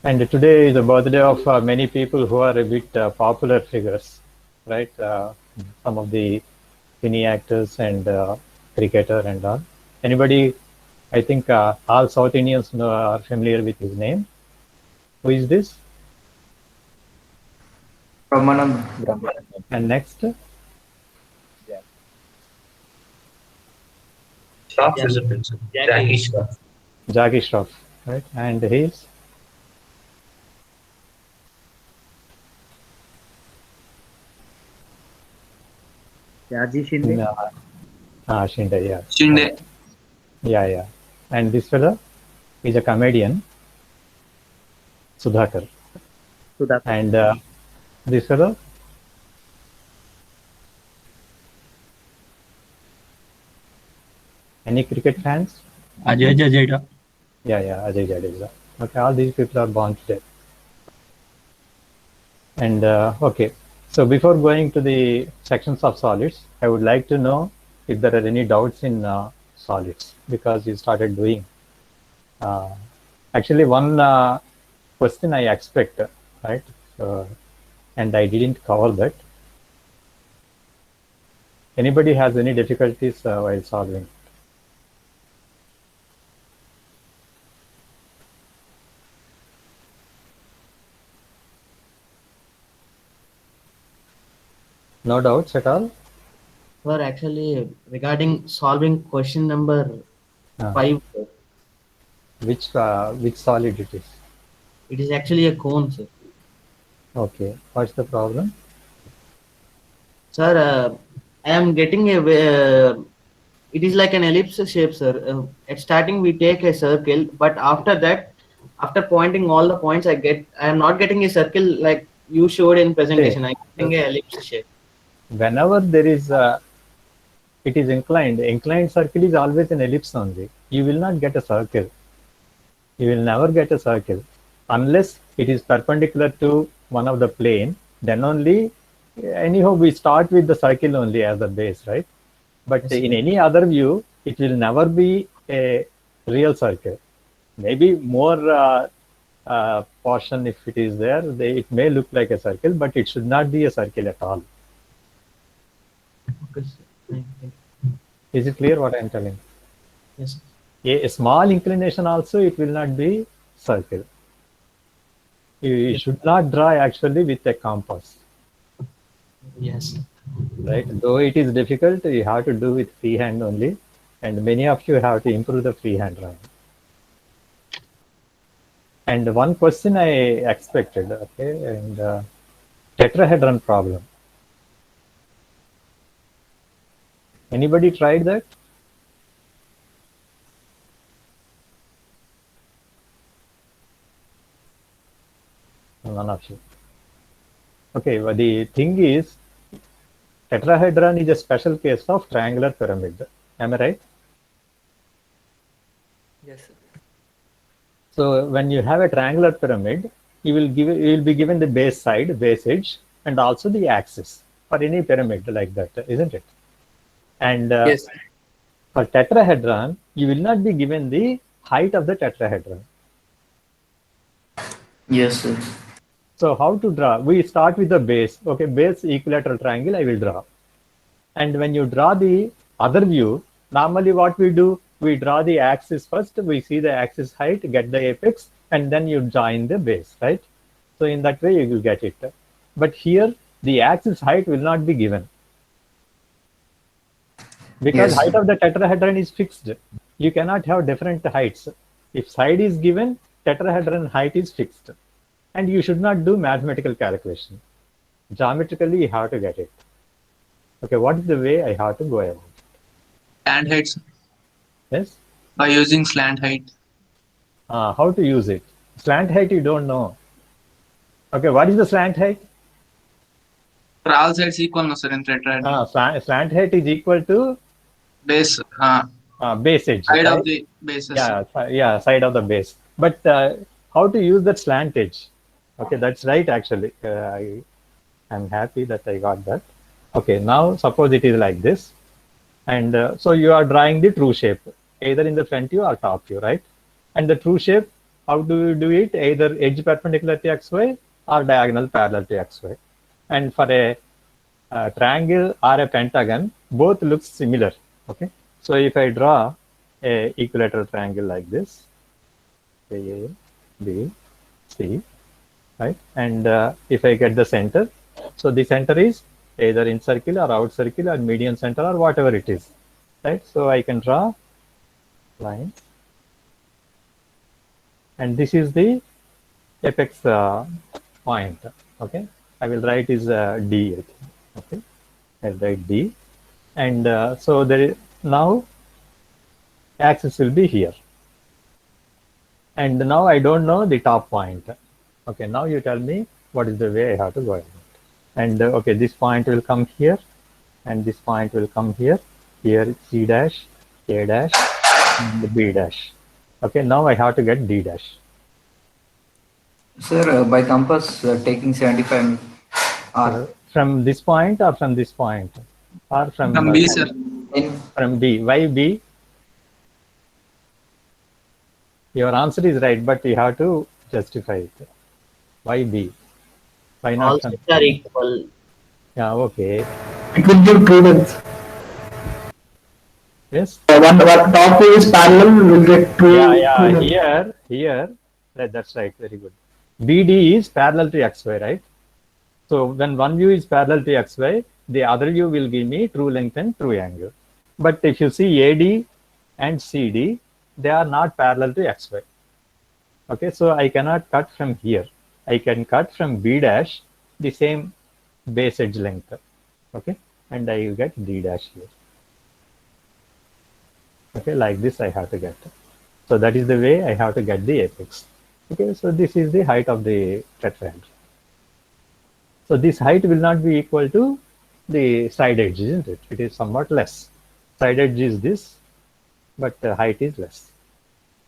And today is the birthday of many people who are a bit popular figures, right? Some of the cine actors and cricketer and all. Anybody? I think all South Indians know, are familiar with his name. Who is this? Brahmanand. And next, Shroff is a pencil. Jackie Shroff. Jackie Shroff, right? And he's Yaji Shinde. Shinde, yeah. Shinde. Yeah, yeah. And this fellow is a comedian, Sudhakar. Sudhakar. And this fellow, any cricket fans? Ajay Jadeja. Yeah, yeah, Ajay Jadeja. Okay, all these people are born today. And okay, so before going to the sections of solids, I would like to know if there are any doubts in solids, because you started doing. Actually, one question I expect, right? And I didn't cover that. Anybody has any difficulties while solving? No doubts at all? Sir, actually, regarding solving question number Uh, 5, sir, which solid it is? it is actually a cone, sir. Okay, what's the problem? Sir, I am getting it is like an ellipse shape, sir. At starting, we take a circle, but after that, after pointing all the points, I am not getting a circle like you showed in presentation. I'm getting a ellipse shape. Whenever there is it is inclined circle is always an ellipse only. You will not get a circle. You will never get a circle unless it is perpendicular to one of the plane. Then only, anyhow, we start with the circle only as the base, right? But Yes, in sir. any other view, it will never be a real circle. Maybe more portion, if it is there, it may look like a circle, but it should not be a circle at all. Okay, sir. Thank you. Is it clear what I am telling? Yes, sir. A small inclination also, it will not be circle. You should not draw actually with a compass, Yes, sir. right? Though it is difficult, you have to do with free hand only, and many of you have to improve the free hand drawing. And one question I expected, okay, and tetrahedron problem. Anybody tried that? None of you. Okay, but the thing is, tetrahedron is a special case of triangular pyramid. Am I right? Yes, sir. So when you have a triangular pyramid, you will be given the base side, base edge, and also the axis for any pyramid like that, isn't it? And Yes. for tetrahedron, you will not be given the height of the tetrahedron. Yes, sir. So how to draw? We start with the base. Okay, base equilateral triangle I will draw. And when you draw the other view, normally what we do, we draw the axis first, we see the axis height, get the apex, and then you join the base, right? So in that way you will get it. But here, the axis height will not be given, because Yes. height of the tetrahedron is fixed. You cannot have different heights. If side is given, tetrahedron height is fixed. And you should not do mathematical calculation. Geometrically, you have to get it. Okay, what is the way I have to go about it? Slant heights Yes? by using slant height. How to use it? Slant height, you don't know. Okay, what is the slant height? For all sides equal, no, sir, in tetrahedron. Slant height is equal to Base, base edge. side right? of the bases. Yeah, side of the base. But how to use that slant edge? Okay, that's right, actually. I'm happy that I got that. Okay, now suppose it is like this. And so you are drawing the true shape, either in the front view or top view, right? And the true shape how do you do it? Either edge perpendicular to xy or diagonal parallel to xy. And for a triangle or a pentagon, both looks similar. Okay, so if I draw a equilateral triangle like this, A, B, C, right, and if I get the center, so the center is either in circle or out circle or median center or whatever it is, right? So I can draw line, and this is the apex point. Okay, I will write is D. Okay, I'll write D, and so there is now axis will be here, and now I don't know the top point. Okay, now you tell me what is the way I have to go about. And okay, this point will come here, and this point will come here. Here C dash, A dash, and B dash. Okay, now I have to get D dash. Sir, by compass, taking 75 R. From this point or from this point? Or from B, sir. From B. Why B? Your answer is right, but you have to justify it. Why B? Why not? All sides are equal. Yeah, okay. It will give prudence. Yes. One top view is parallel, will get true. Yeah, prudence. here, that's right, very good. BD is parallel to XY, right? So when one view is parallel to XY, the other view will give me true length and true angle. But if you see AD and CD, they are not parallel to XY. Okay, so I cannot cut from here. I can cut from B dash the same base edge length. Okay, and I will get D dash here. Okay, like this I have to get. So that is the way I have to get the apex. Okay, so this is the height of the tetrahedron. So this height will not be equal to the side edge, isn't it? It is somewhat less. Side edge is this, but height is less.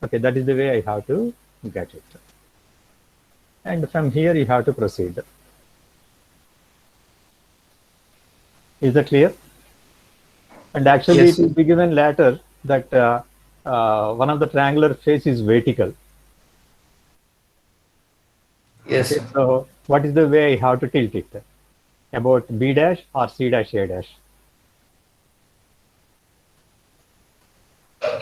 Okay, that is the way I have to get it. And from here you have to proceed. Is that clear? And actually Yes. it will be given later that one of the triangular face is vertical. Yes. Okay, so what is the way I have to tilt it? About B dash or C dash A dash?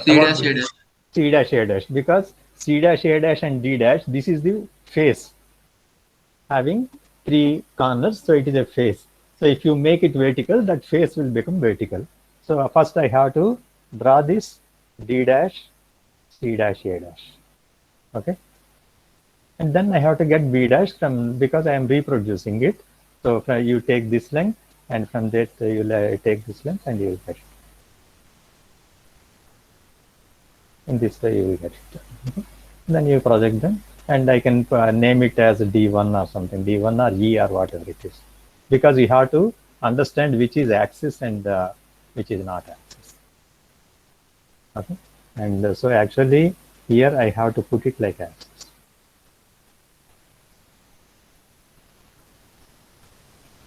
C dash, A dash. C dash A dash, because C dash A dash and D dash, this is the face having three corners, so it is a face. So if you make it vertical, that face will become vertical. So first I have to draw this D dash, C dash A dash. Okay. And then I have to get B dash from, because I am reproducing it. So you take this length, and from that you will take this length and you will get it. In this way you will get it. Okay. Then you project them, and I can name it as D1 or something, D1 or E or whatever it is. Because you have to understand which is axis and which is not axis. Okay. And so actually here I have to put it like axis.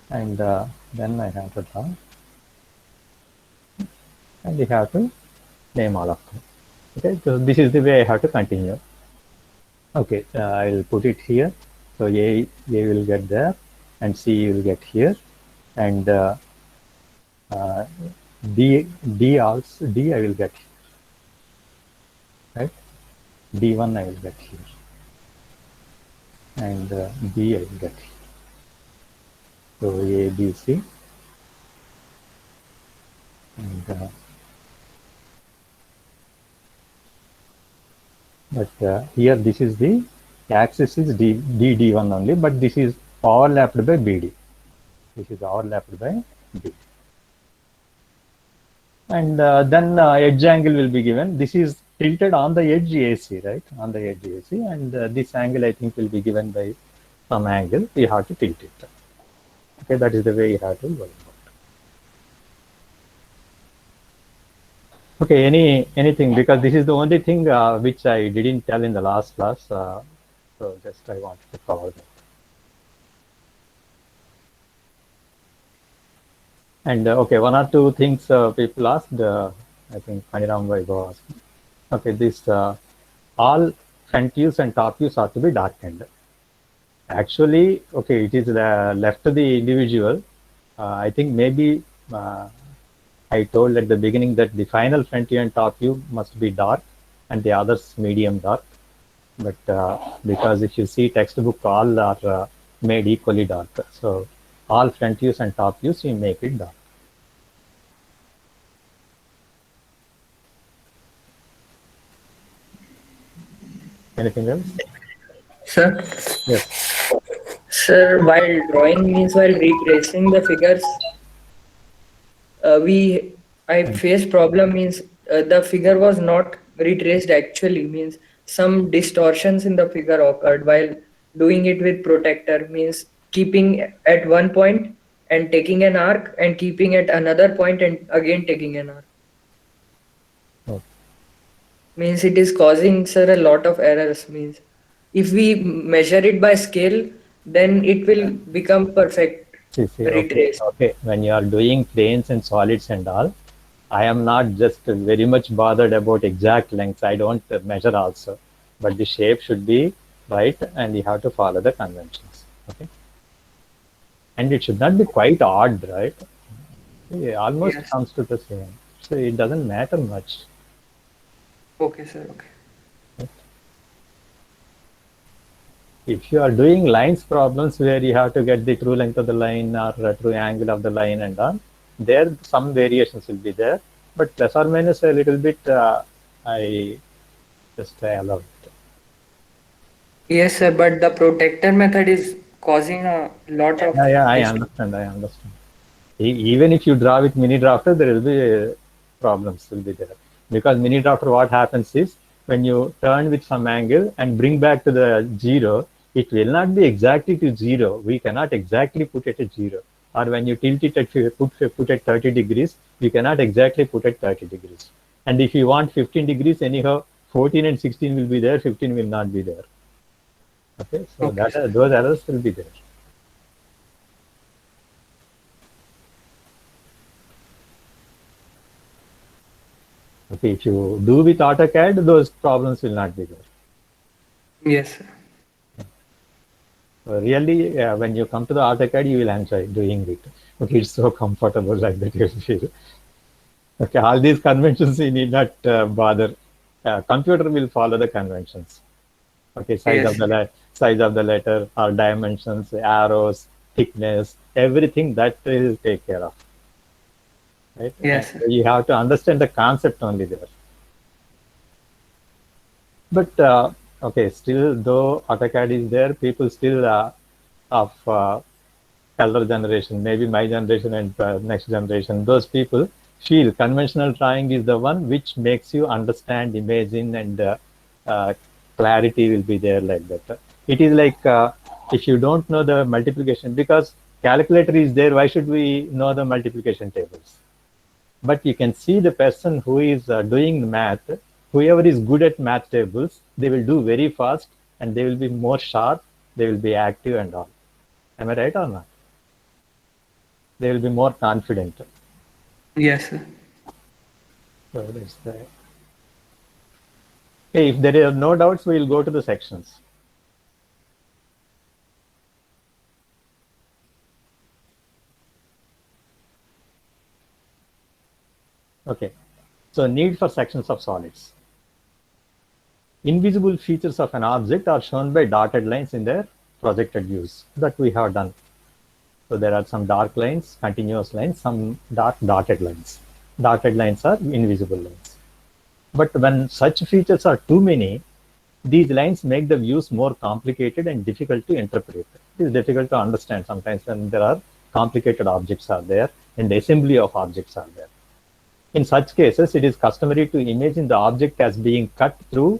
And then I have to draw, and you have to name all of them. Okay, so this is the way I have to continue. Okay, I will put it here. So A will get there, and C will get here, and D also, D I will get here, right? D1 I will get here, and B I will get here. So A, B, C, and but here this is the axis is D1 only, but this is overlapped by BD. This is overlapped by BD. And then edge angle will be given. This is tilted on the edge AC, right? On the edge AC, and this angle I think will be given by some angle. We have to tilt it. Okay, that is the way you have to go about. Okay, anything, because this is the only thing which I didn't tell in the last class. So just I wanted to cover that. And okay, one or two things people asked. I think Paniram Vaibhav asked. Okay, this all front views and top views are to be darkened. Actually, okay, it is left to the individual. I think maybe I told at the beginning that the final front view and top view must be dark and the others medium dark. But because if you see textbook, all are made equally dark. So all front views and top views, you make it dark. Anything else? Sir, Yes. sir, while drawing means while retracing the figures, I faced problem means the figure was not retraced actually means some distortions in the figure occurred while doing it with protector means keeping at one point and taking an arc and keeping at another point and again taking an arc. Okay. Means it is causing, sir, a lot of errors. Means if we measure it by scale, then it will become perfect. See, okay, Retrace. okay. When you are doing planes and solids and all, I am not just very much bothered about exact lengths. I don't measure also, but the shape should be right, and you have to follow the conventions. Okay, and it should not be quite odd, right? It almost Yes. comes to the same, so it doesn't matter much. Okay, sir. Okay. If you are doing lines problems where you have to get the true length of the line or true angle of the line and all, there some variations will be there, but plus or minus a little bit, I just allow it. Yes, sir. But the protector method is causing a lot of. Yeah, I issues. understand. I understand. Even if you draw with mini drafter, there will be problems will be there, because mini drafter, what happens is when you turn with some angle and bring back to the zero, it will not be exactly to zero. We cannot exactly put it at zero. Or when you tilt it at put at 30 degrees, you cannot exactly put at 30 degrees. And if you want 15 degrees, anyhow, 14 and 16 will be there, 15 will not be there. Okay, so Okay. those errors will be there. Okay, if you do with AutoCAD, those problems will not be there. Yes, sir. So really, when you come to the AutoCAD, you will enjoy doing it. Okay, it's so comfortable like that you feel. Okay, all these conventions you need not bother. Computer will follow the conventions. Okay, size of Yes. size of the letter, or dimensions, arrows, thickness, everything that will take care of. Right? Yes. And you have to understand the concept only there. But okay, still though AutoCAD is there, people still of elder generation, maybe my generation and next generation, those people feel conventional drawing is the one which makes you understand, imagine, and clarity will be there like that. It is like if you don't know the multiplication, because calculator is there, why should we know the multiplication tables? But you can see the person who is doing the math, whoever is good at math tables, they will do very fast and they will be more sharp, they will be active and all. Am I right or not? They will be more confident. Yes, sir. So that's the... Okay, if there are no doubts, we will go to the sections. Okay, so need for sections of solids. Invisible features of an object are shown by dotted lines in their projected views that we have done. So there are some dark lines, continuous lines, some dark dotted lines. Dotted lines are invisible lines. But when such features are too many, these lines make the views more complicated and difficult to interpret. It is difficult to understand sometimes when there are complicated objects are there and the assembly of objects are there. In such cases, it is customary to imagine the object as being cut through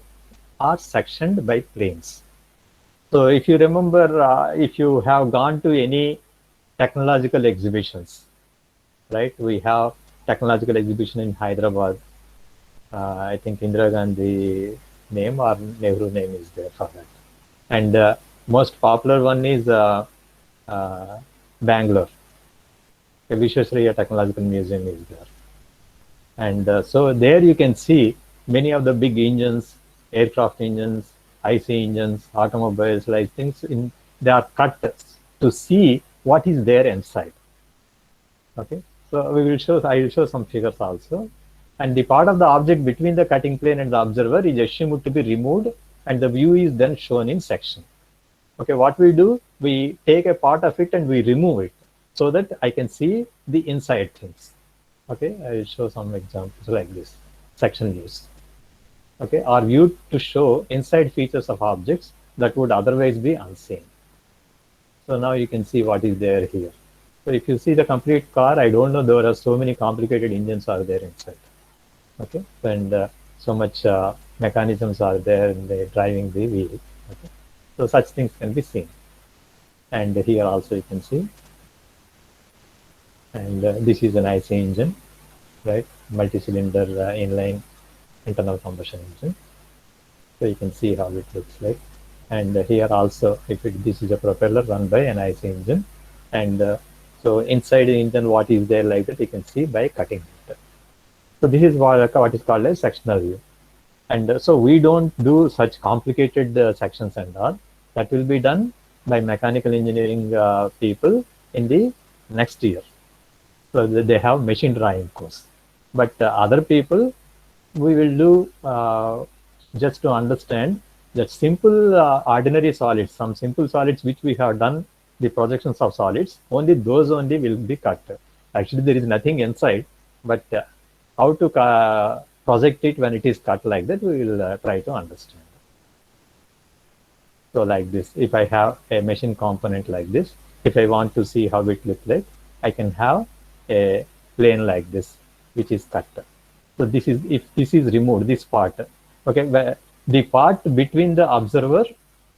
or sectioned by planes. So if you remember, if you have gone to any technological exhibitions, right? We have technological exhibition in Hyderabad. I think Indira Gandhi name or Nehru name is there for that. And most popular one is Bangalore. The Vishwashraya Technological Museum is there. And so there you can see many of the big engines, aircraft engines, IC engines, automobiles, like things they are cut to see what is there inside. Okay, so I will show some figures also. And the part of the object between the cutting plane and the observer is assumed to be removed, and the view is then shown in section. Okay, what we do, we take a part of it and we remove it so that I can see the inside things. Okay, I will show some examples like this, section views. Okay, are viewed to show inside features of objects that would otherwise be unseen. So now you can see what is there here. So if you see the complete car, I don't know, there are so many complicated engines are there inside. Okay, and so much mechanisms are there in the driving the wheel. Okay, so such things can be seen. And here also you can see. And this is an IC engine, right? Multi-cylinder inline internal combustion engine. So you can see how it looks like. And here also, this is a propeller run by an IC engine. And so inside the engine, what is there like that, you can see by cutting it. So this is what is called a sectional view. And so we don't do such complicated sections and all. That will be done by mechanical engineering people in the next year. So they have machine drawing course. But other people, we will do just to understand that simple ordinary solids, some simple solids which we have done the projections of solids, only those only will be cut. Actually, there is nothing inside, but how to project it when it is cut like that, we will try to understand. So like this, if I have a machine component like this, if I want to see how it looks like, I can have a plane like this, which is cut. So this is, if this is removed, this part, okay, the part between the observer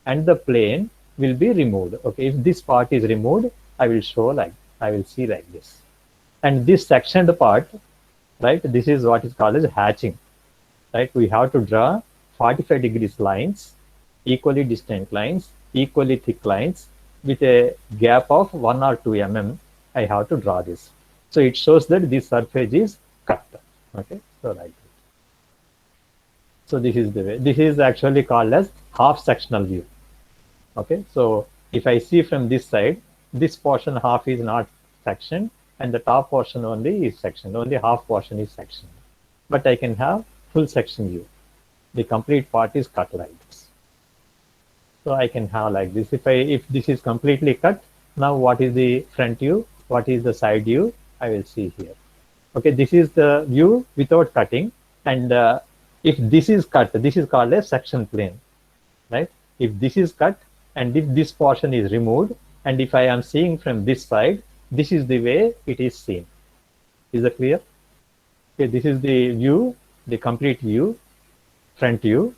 and the plane will be removed. Okay, if this part is removed, I will see like this. And this sectioned part, right, this is what is called as hatching, right? We have to draw 45 degrees lines, equally distant lines, equally thick lines with a gap of 1 or 2 mm. I have to draw this. So it shows that this surface is cut. Okay, so like this. So this is the way. This is actually called as half sectional view. Okay, so if I see from this side, this portion half is not sectioned and the top portion only is sectioned, only half portion is sectioned. But I can have full section view. The complete part is cut like this. So I can have like this. If this is completely cut, now what is the front view? What is the side view? I will see here. Okay, this is the view without cutting. And if this is cut, this is called a section plane, right? If this is cut and if this portion is removed, and if I am seeing from this side, this is the way it is seen. Is that clear? Okay, this is the view, the complete view, front view.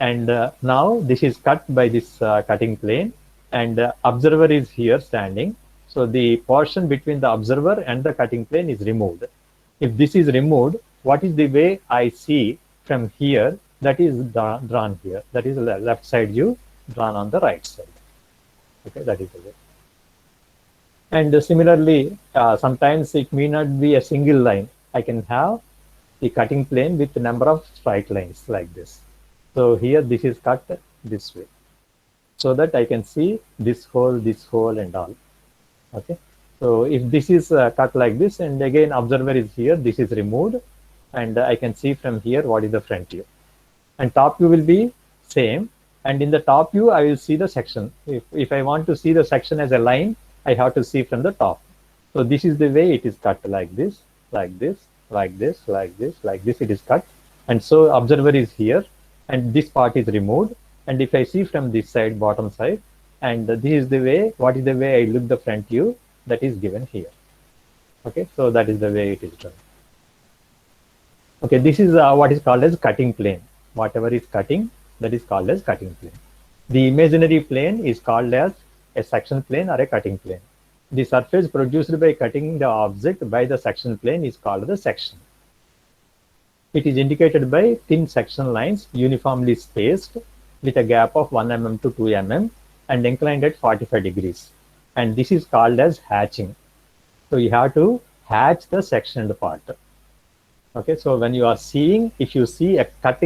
And now this is cut by this cutting plane, and observer is here standing. So the portion between the observer and the cutting plane is removed. If this is removed, what is the way I see from here? That is drawn here. That is the left side view drawn on the right side. Okay, that is the way. And similarly, sometimes it may not be a single line. I can have the cutting plane with a number of straight lines like this. So here this is cut this way, so that I can see this hole and all. Okay, so if this is cut like this, and again observer is here, this is removed, and I can see from here what is the front view. And top view will be same, and in the top view I will see the section. If I want to see the section as a line, I have to see from the top. So this is the way it is cut, like this, like this, like this, like this, like this, it is cut. And so observer is here, and this part is removed. And if I see from this side, bottom side, and this is the way, what is the way I look the front view, that is given here. Okay, so that is the way it is done. Okay, this is what is called as cutting plane. Whatever is cutting, that is called as cutting plane. The imaginary plane is called as a section plane or a cutting plane. The surface produced by cutting the object by the section plane is called the section. It is indicated by thin section lines uniformly spaced with a gap of 1 mm to 2 mm and inclined at 45 degrees. And this is called as hatching. So you have to hatch the sectioned part. Okay, so when you are seeing, if you see a cut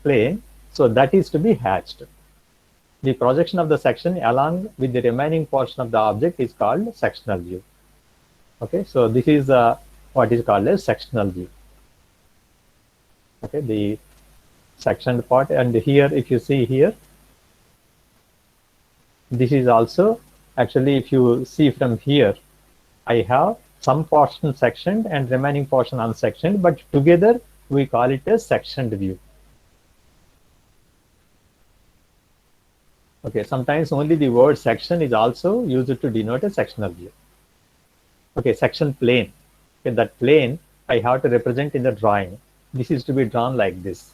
plane, So that is to be hatched. The projection of the section along with the remaining portion of the object is called sectional view. Okay, so this is what is called a sectional view. Okay, the sectioned part, and here if you see here, this is also actually, if you see from here, I have some portion sectioned and remaining portion unsectioned, but together we call it a sectioned view. Okay, sometimes only the word section is also used to denote a sectional view. Okay, section plane. Okay, that plane I have to represent in the drawing. This is to be drawn like this.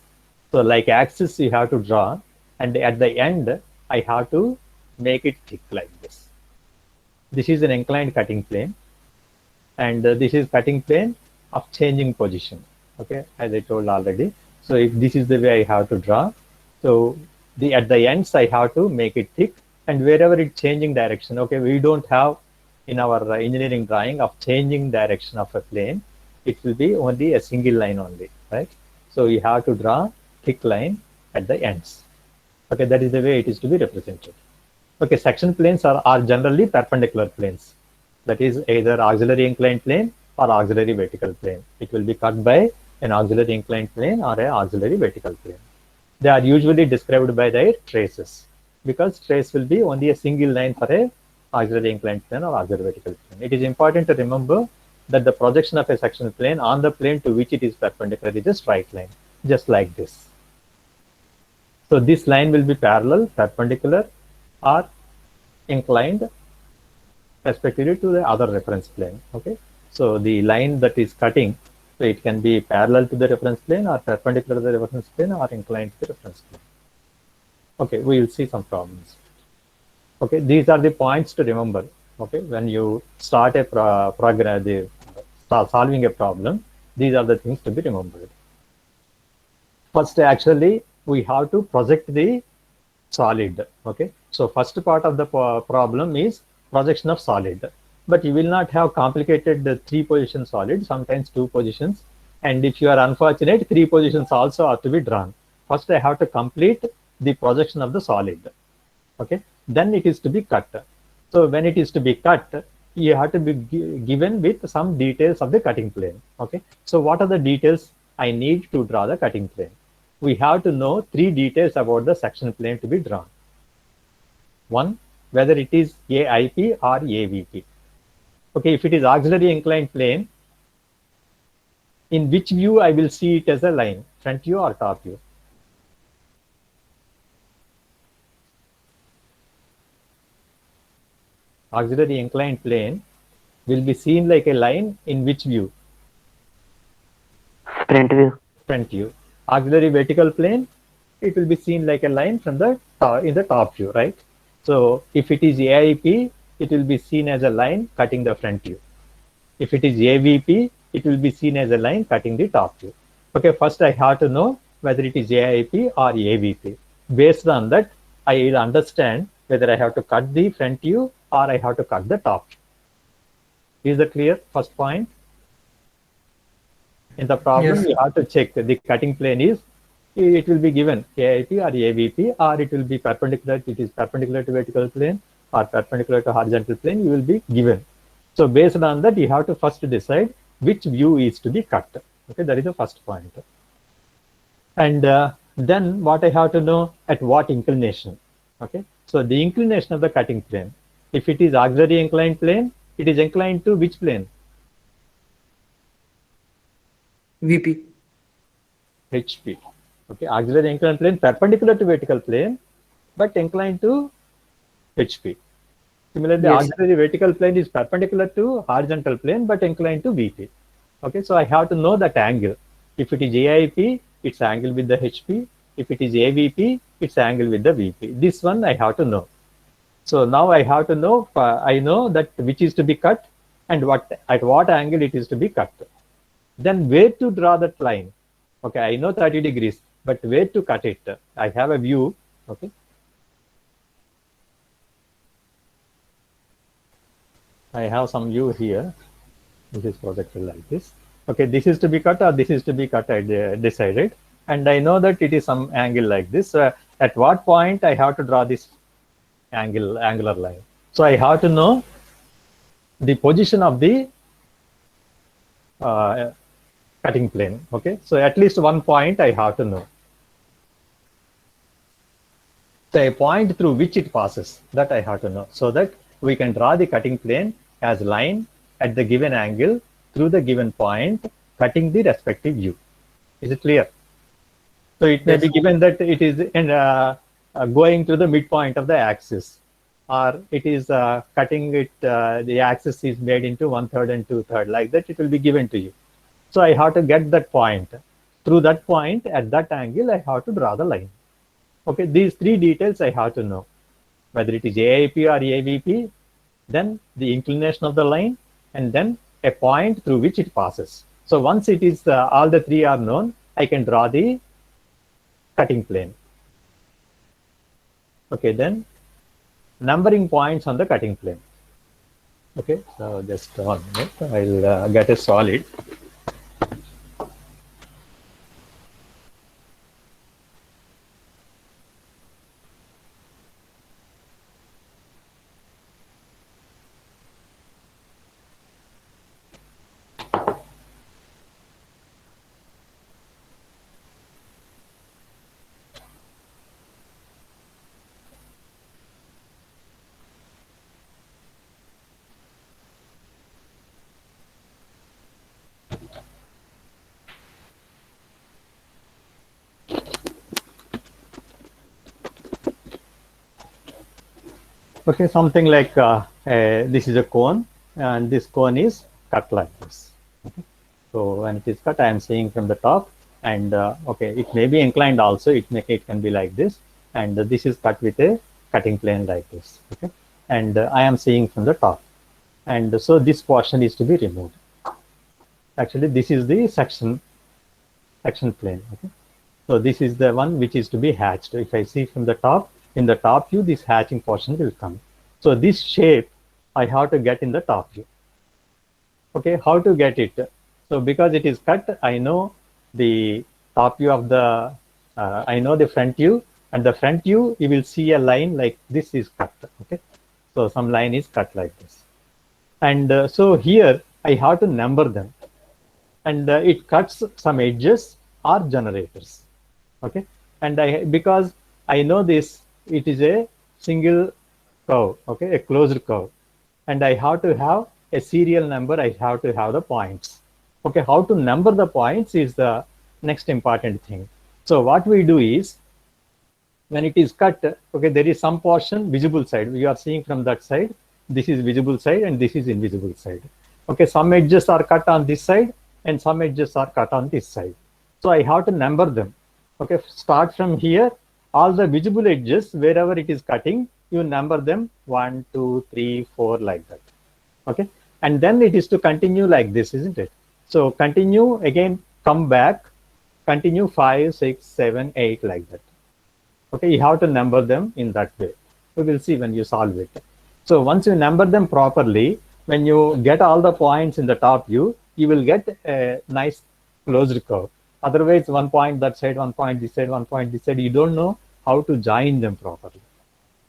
So like axis you have to draw, and at the end I have to make it thick like this. This is an inclined cutting plane, and this is cutting plane of changing position. Okay, as I told already. So if this is the way I have to draw, so at the ends I have to make it thick, and wherever it's changing direction. Okay, we don't have in our engineering drawing of changing direction of a plane. It will be only a single line only, right? So you have to draw thick line at the ends. Okay, that is the way it is to be represented. Okay, section planes are generally perpendicular planes. That is either auxiliary inclined plane or auxiliary vertical plane. It will be cut by an auxiliary inclined plane or an auxiliary vertical plane. They are usually described by their traces, because trace will be only a single line for a auxiliary inclined plane or auxiliary vertical plane. It is important to remember that the projection of a sectional plane on the plane to which it is perpendicular is a straight line, just like this. So this line will be parallel, perpendicular, or inclined respectively to the other reference plane. Okay, so the line that is cutting, so it can be parallel to the reference plane or perpendicular to the reference plane or inclined to the reference plane. Okay, we will see some problems. Okay, these are the points to remember. Okay, when you start a solving a problem, these are the things to be remembered. First, actually, we have to project the solid. Okay, so first part of the problem is projection of solid, but you will not have complicated 3-position solid, sometimes 2 positions, and if you are unfortunate, 3 positions also are to be drawn. First I have to complete the projection of the solid. Okay, then it is to be cut. So when it is to be cut, you have to be given with some details of the cutting plane. Okay, so what are the details I need to draw the cutting plane? We have to know 3 details about the section plane to be drawn. One, whether it is AIP or AVP. Okay, if it is auxiliary inclined plane, in which view I will see it as a line, front view or top view? Auxiliary inclined plane will be seen like a line in which view? Front view. Front view. Auxiliary vertical plane, it will be seen like a line from the in the top view, right? So if it is AIP, it will be seen as a line cutting the front view. If it is AVP, it will be seen as a line cutting the top view. Okay, first I have to know whether it is AIP or AVP. Based on that, I will understand whether I have to cut the front view or I have to cut the top view. Is that clear? First point. In the problem, Yes. you have to check the cutting plane is, it will be given AIP or AVP, or it will be perpendicular, it is perpendicular to vertical plane or perpendicular to horizontal plane, you will be given. So based on that, you have to first decide which view is to be cut. Okay, that is the first point. And then what I have to know, at what inclination. Okay, so the inclination of the cutting plane. If it is auxiliary inclined plane, it is inclined to which plane? VP. HP. Okay, auxiliary inclined plane perpendicular to vertical plane, but inclined to HP. Similarly, Yes. auxiliary vertical plane is perpendicular to horizontal plane, but inclined to VP. Okay, so I have to know that angle. If it is AIP, it's angle with the HP. If it is AVP, it's angle with the VP. This one I have to know. So now I have to know, I know that which is to be cut and at what angle it is to be cut. Then where to draw that line? Okay, I know 30 degrees, but where to cut it? I have a view. Okay. I have some view here. This is projected like this. Okay, this is to be cut or this is to be cut, I decided. and I know that it is some angle like this. At what point I have to draw this angular line? So I have to know the position of the cutting plane. Okay, so at least one point I have to know. So a point through which it passes, that I have to know, so that we can draw the cutting plane as line at the given angle through the given point, cutting the respective view. Is it clear? So it may be given that it is going to the midpoint of the axis, or it is cutting it, the axis is made into 1/3 and 2/3, like that it will be given to you. So I have to get that point. Through that point, at that angle, I have to draw the line. Okay, these three details I have to know, whether it is AIP or AVP, then the inclination of the line, and then a point through which it passes. So once it is all the three are known, I can draw the cutting plane. Okay, then numbering points on the cutting plane. Okay, so just 1 minute, I'll get a solid. Okay, something like this is a cone, and this cone is cut like this. Okay. So when it is cut, I am seeing from the top, and okay, it may be inclined also. It can be like this, and this is cut with a cutting plane like this. Okay, and I am seeing from the top, and so this portion is to be removed. Actually, this is the section plane. Okay, so this is the one which is to be hatched. If I see from the top, in the top view, this hatching portion will come. So this shape I have to get in the top view. Okay, how to get it? So because it is cut, I know the top view of the, I know the front view, and the front view, you will see a line like this is cut. Okay, so some line is cut like this. And so here I have to number them. And it cuts some edges or generators. Okay, and because I know this, it is a single curve, okay, a closed curve, and I have to have a serial number. I have to have the points. Okay, how to number the points is the next important thing. So what we do is, when it is cut, okay, there is some portion visible side. We are seeing from that side. This is visible side, and this is invisible side. Okay, some edges are cut on this side, and some edges are cut on this side. So I have to number them. Okay, start from here. All the visible edges, wherever it is cutting, you number them 1, 2, 3, 4, like that. Okay, and then it is to continue like this, isn't it? So continue again, come back, continue 5, 6, 7, 8, like that. Okay, you have to number them in that way. We will see when you solve it. So once you number them properly, when you get all the points in the top view, you will get a nice closed curve. Otherwise, 1 point that side, 1 point this side, 1 point this side, you don't know how to join them properly.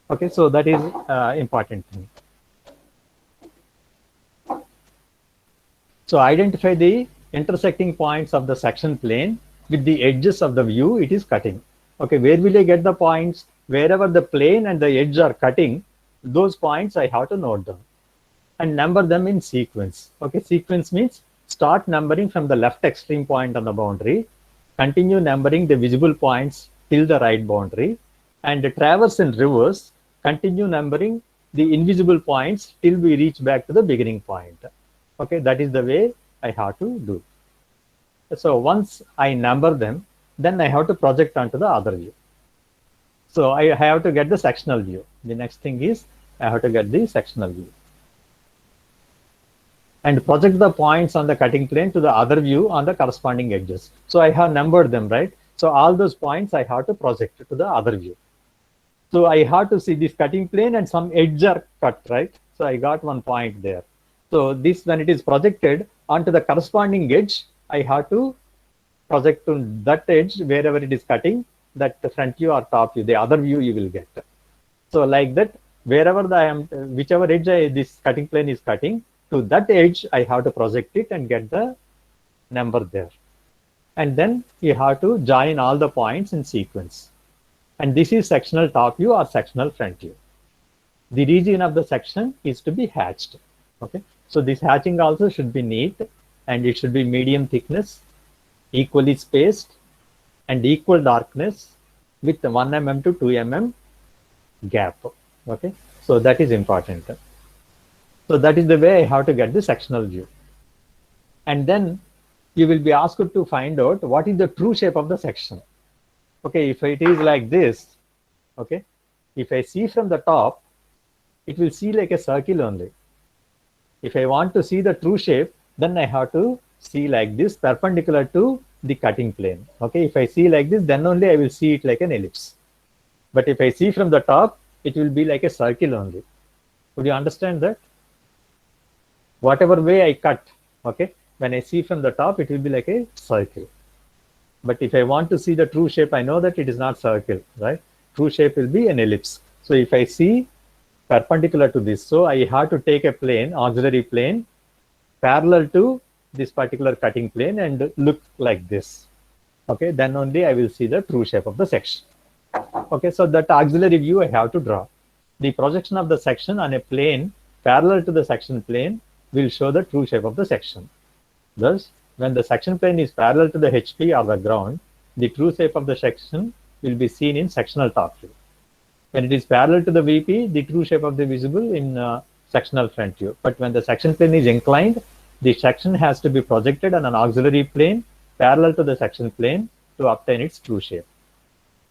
Okay, so that is important thing. So identify the intersecting points of the section plane with the edges of the view it is cutting. Okay, where will I get the points? Wherever the plane and the edge are cutting, those points I have to note down and number them in sequence. Okay, sequence means start numbering from the left extreme point on the boundary, continue numbering the visible points till the right boundary, and traverse in reverse, continue numbering the invisible points till we reach back to the beginning point. Okay, that is the way I have to do. So once I number them, then I have to project onto the other view. So I have to get the sectional view. The next thing is I have to get the sectional view. And project the points on the cutting plane to the other view on the corresponding edges. So I have numbered them, right? So all those points I have to project to the other view. So I have to see this cutting plane and some edge are cut, right? So I got 1 point there. So this, when it is projected onto the corresponding edge, I have to project to that edge wherever it is cutting, that the front view or top view, the other view you will get. So like that, wherever whichever edge this cutting plane is cutting, to that edge, I have to project it and get the number there. And then you have to join all the points in sequence. And this is sectional top view or sectional front view. The region of the section is to be hatched. Okay. So this hatching also should be neat, and it should be medium thickness, equally spaced, and equal darkness with 1 mm to 2 mm gap. Okay. So that is important. So that is the way I have to get the sectional view. And then you will be asked to find out what is the true shape of the section. Okay, if it is like this, okay, if I see from the top, it will see like a circle only. If I want to see the true shape, then I have to see like this, perpendicular to the cutting plane. Okay, if I see like this, then only I will see it like an ellipse. But if I see from the top, it will be like a circle only. Would you understand that? Whatever way I cut, okay, when I see from the top, it will be like a circle. But if I want to see the true shape, I know that it is not circle, right? True shape will be an ellipse. So if I see perpendicular to this, so I have to take a plane, auxiliary plane, parallel to this particular cutting plane and look like this. Okay, then only I will see the true shape of the section. Okay, so that auxiliary view I have to draw. The projection of the section on a plane parallel to the section plane will show the true shape of the section. Thus, when the section plane is parallel to the HP or the ground, the true shape of the section will be seen in sectional top view. When it is parallel to the VP, the true shape of the visible in sectional front view. But when the section plane is inclined, the section has to be projected on an auxiliary plane parallel to the section plane to obtain its true shape.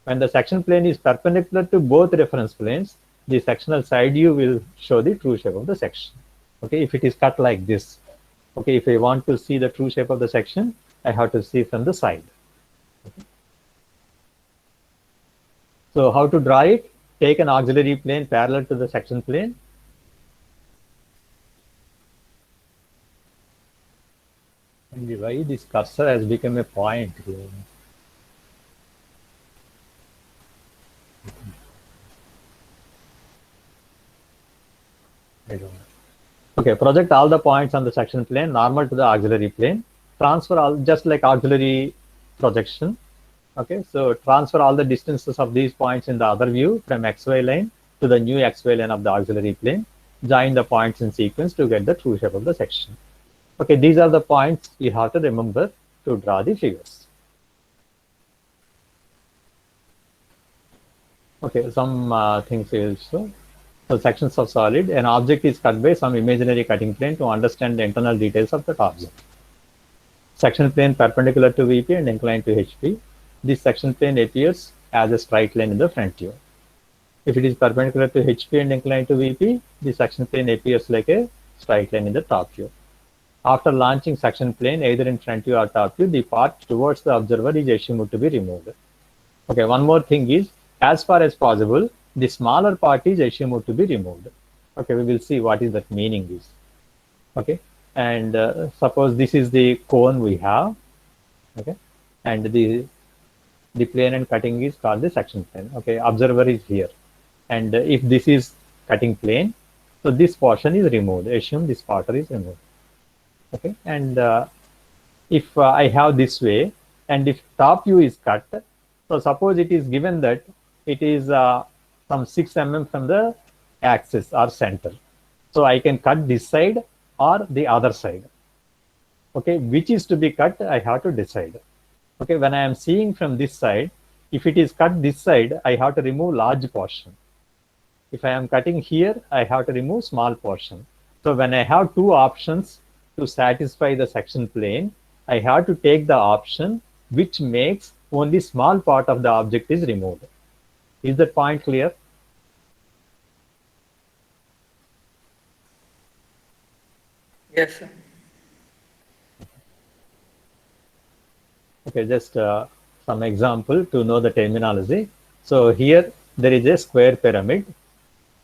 When the section plane is perpendicular to both reference planes, the sectional side view will show the true shape of the section. Okay, if it is cut like this. Okay, if I want to see the true shape of the section, I have to see from the side. Okay. So how to draw it? Take an auxiliary plane parallel to the section plane. And why this cursor has become a point here? I don't know. Okay, project all the points on the section plane normal to the auxiliary plane. Transfer all, just like auxiliary projection. Okay, so transfer all the distances of these points in the other view from XY line to the new XY line of the auxiliary plane. Join the points in sequence to get the true shape of the section. Okay, these are the points you have to remember to draw the figures. Okay, some things also. So sections of solid, an object is cut by some imaginary cutting plane to understand the internal details of that object. Section plane perpendicular to VP and inclined to HP. This section plane appears as a straight line in the front view. If it is perpendicular to HP and inclined to VP, the section plane appears like a straight line in the top view. After launching section plane, either in front view or top view, the part towards the observer is assumed to be removed. Okay, one more thing is, as far as possible, the smaller part is assumed to be removed. Okay, we will see what is that meaning is. Okay, and suppose this is the cone we have. Okay, and the plane and cutting is called the section plane. Okay, observer is here, and if this is cutting plane, so this portion is removed. Assume this part is removed. Okay, and if I have this way, and if top view is cut, so suppose it is given that it is some 6 mm from the axis or center. So I can cut this side or the other side. Okay, which is to be cut, I have to decide. Okay, when I am seeing from this side, if it is cut this side, I have to remove large portion. If I am cutting here, I have to remove small portion. So when I have two options to satisfy the section plane, I have to take the option which makes only small part of the object is removed. Is that point clear? Yes, sir. Okay, just some example to know the terminology. So here there is a square pyramid.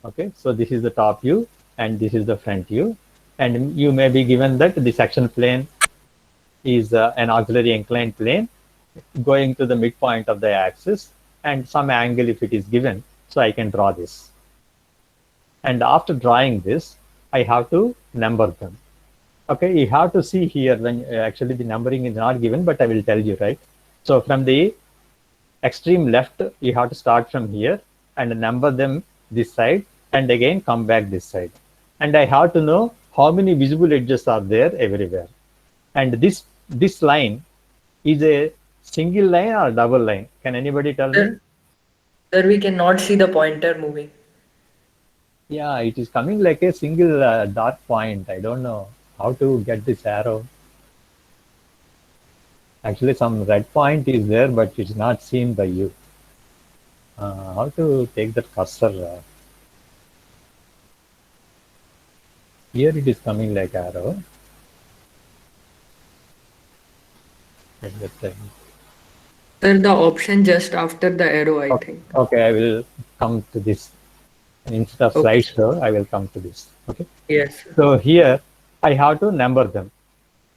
Okay, so this is the top view and this is the front view. And you may be given that the section plane is an auxiliary inclined plane going to the midpoint of the axis and some angle if it is given. So I can draw this. And after drawing this, I have to number them. Okay, you have to see here when actually the numbering is not given, but I will tell you, right? So from the extreme left, you have to start from here and number them this side and again come back this side. And I have to know how many visible edges are there everywhere. And this line is a single line or double line. Can anybody tell me? Sir, we cannot see the pointer moving. Yeah, it is coming like a single dark point. I don't know how to get this arrow. Actually, some red point is there, but it's not seen by you. How to take that cursor? Here it is coming like arrow. Sir, the option just after the arrow, I think. Okay, I will come to this. Instead of Okay. slideshow, I will come to this. Okay. Yes. So here I have to number them.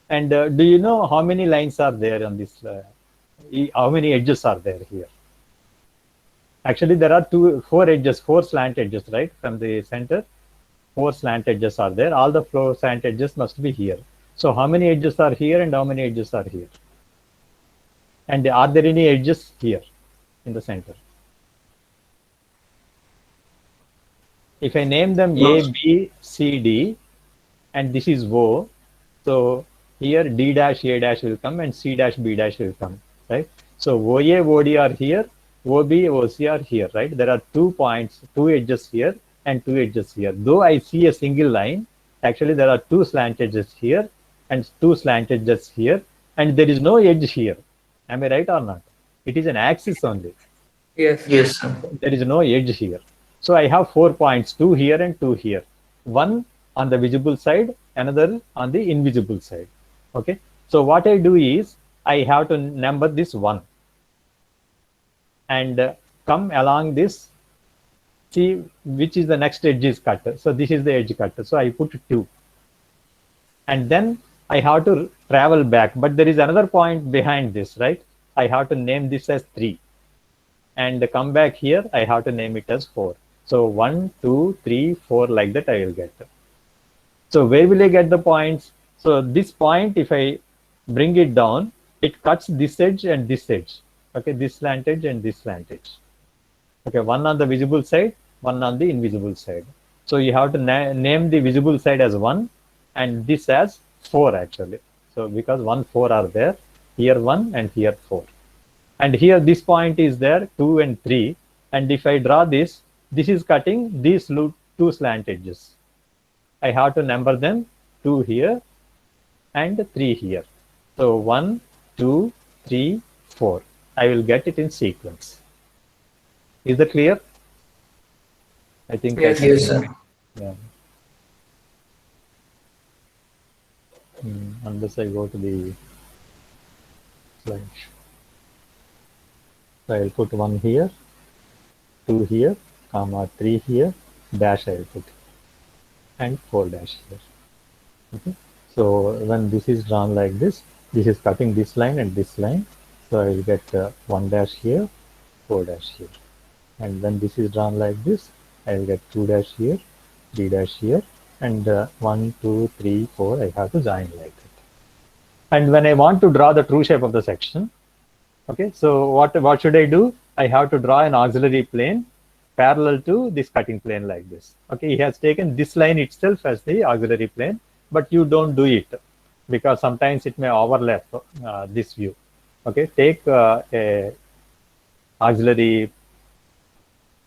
And do you know how many lines are there on this? How many edges are there here? Actually, there are four slant edges, right? From the center, 4 slant edges are there. All the 4 slant edges must be here. So how many edges are here and how many edges are here? And are there any edges here in the center? If I name them A, B, C, D, and this is O, so here D dash A dash will come and C dash B dash will come, right? So OA, OD are here, OB, OC are here, right? There are 2 points, 2 edges here and 2 edges here. Though I see a single line, actually there are 2 slant edges here and 2 slant edges here, and there is no edge here. Am I right or not? It is an axis only. Yes. Yes, sir. There is no edge here. So I have 4 points, 2 here and 2 here. One on the visible side, another on the invisible side. Okay. So what I do is I have to number this 1 and come along this, see which is the next edge is cut. So this is the edge cut. So I put 2. And then I have to travel back, but there is another point behind this, right? I have to name this as 3. And come back here, I have to name it as 4. So 1, 2, 3, 4, like that I will get. So where will I get the points? So this point, if I bring it down, it cuts this edge and this edge. Okay, this slant edge and this slant edge. Okay, one on the visible side, one on the invisible side. So you have to name the visible side as 1 and this as 4 actually. So because 1, 4 are there, here 1 and here 4. And here this point is there, 2 and 3. And if I draw this, this is cutting these 2 slant edges. I have to number them 2 here and 3 here. So 1, 2, 3, 4. I will get it in sequence. Is that clear? I think. Yes. Yes, sir. Yeah. Unless I go to the slide. So I will put 1 here, 2 here, comma 3 here, dash I will put, and 4 dash here. Okay. So when this is drawn like this is cutting this line and this line. So I will get 1 dash here, 4 dash here. And when this is drawn like this, I will get 2 dash here, 3 dash here, and 1, 2, 3, 4, I have to join like that. And when I want to draw the true shape of the section, okay, so what should I do? I have to draw an auxiliary plane parallel to this cutting plane like this. Okay, he has taken this line itself as the auxiliary plane, but you don't do it because sometimes it may overlap this view. Okay, take a auxiliary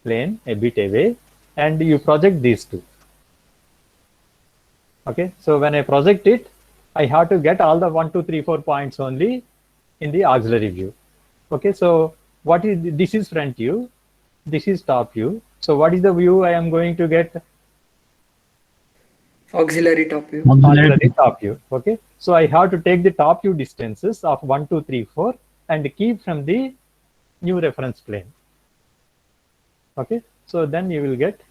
plane a bit away and you project these 2. Okay, so when I project it, I have to get all the 1, 2, 3, 4 points only in the auxiliary view. Okay, so what is this is front view, this is top view. So what is the view I am going to get? Auxiliary top view. Auxiliary top view. Okay, so I have to take the top view distances of 1, 2, 3, 4 and keep from the new reference plane. Okay, so then you will get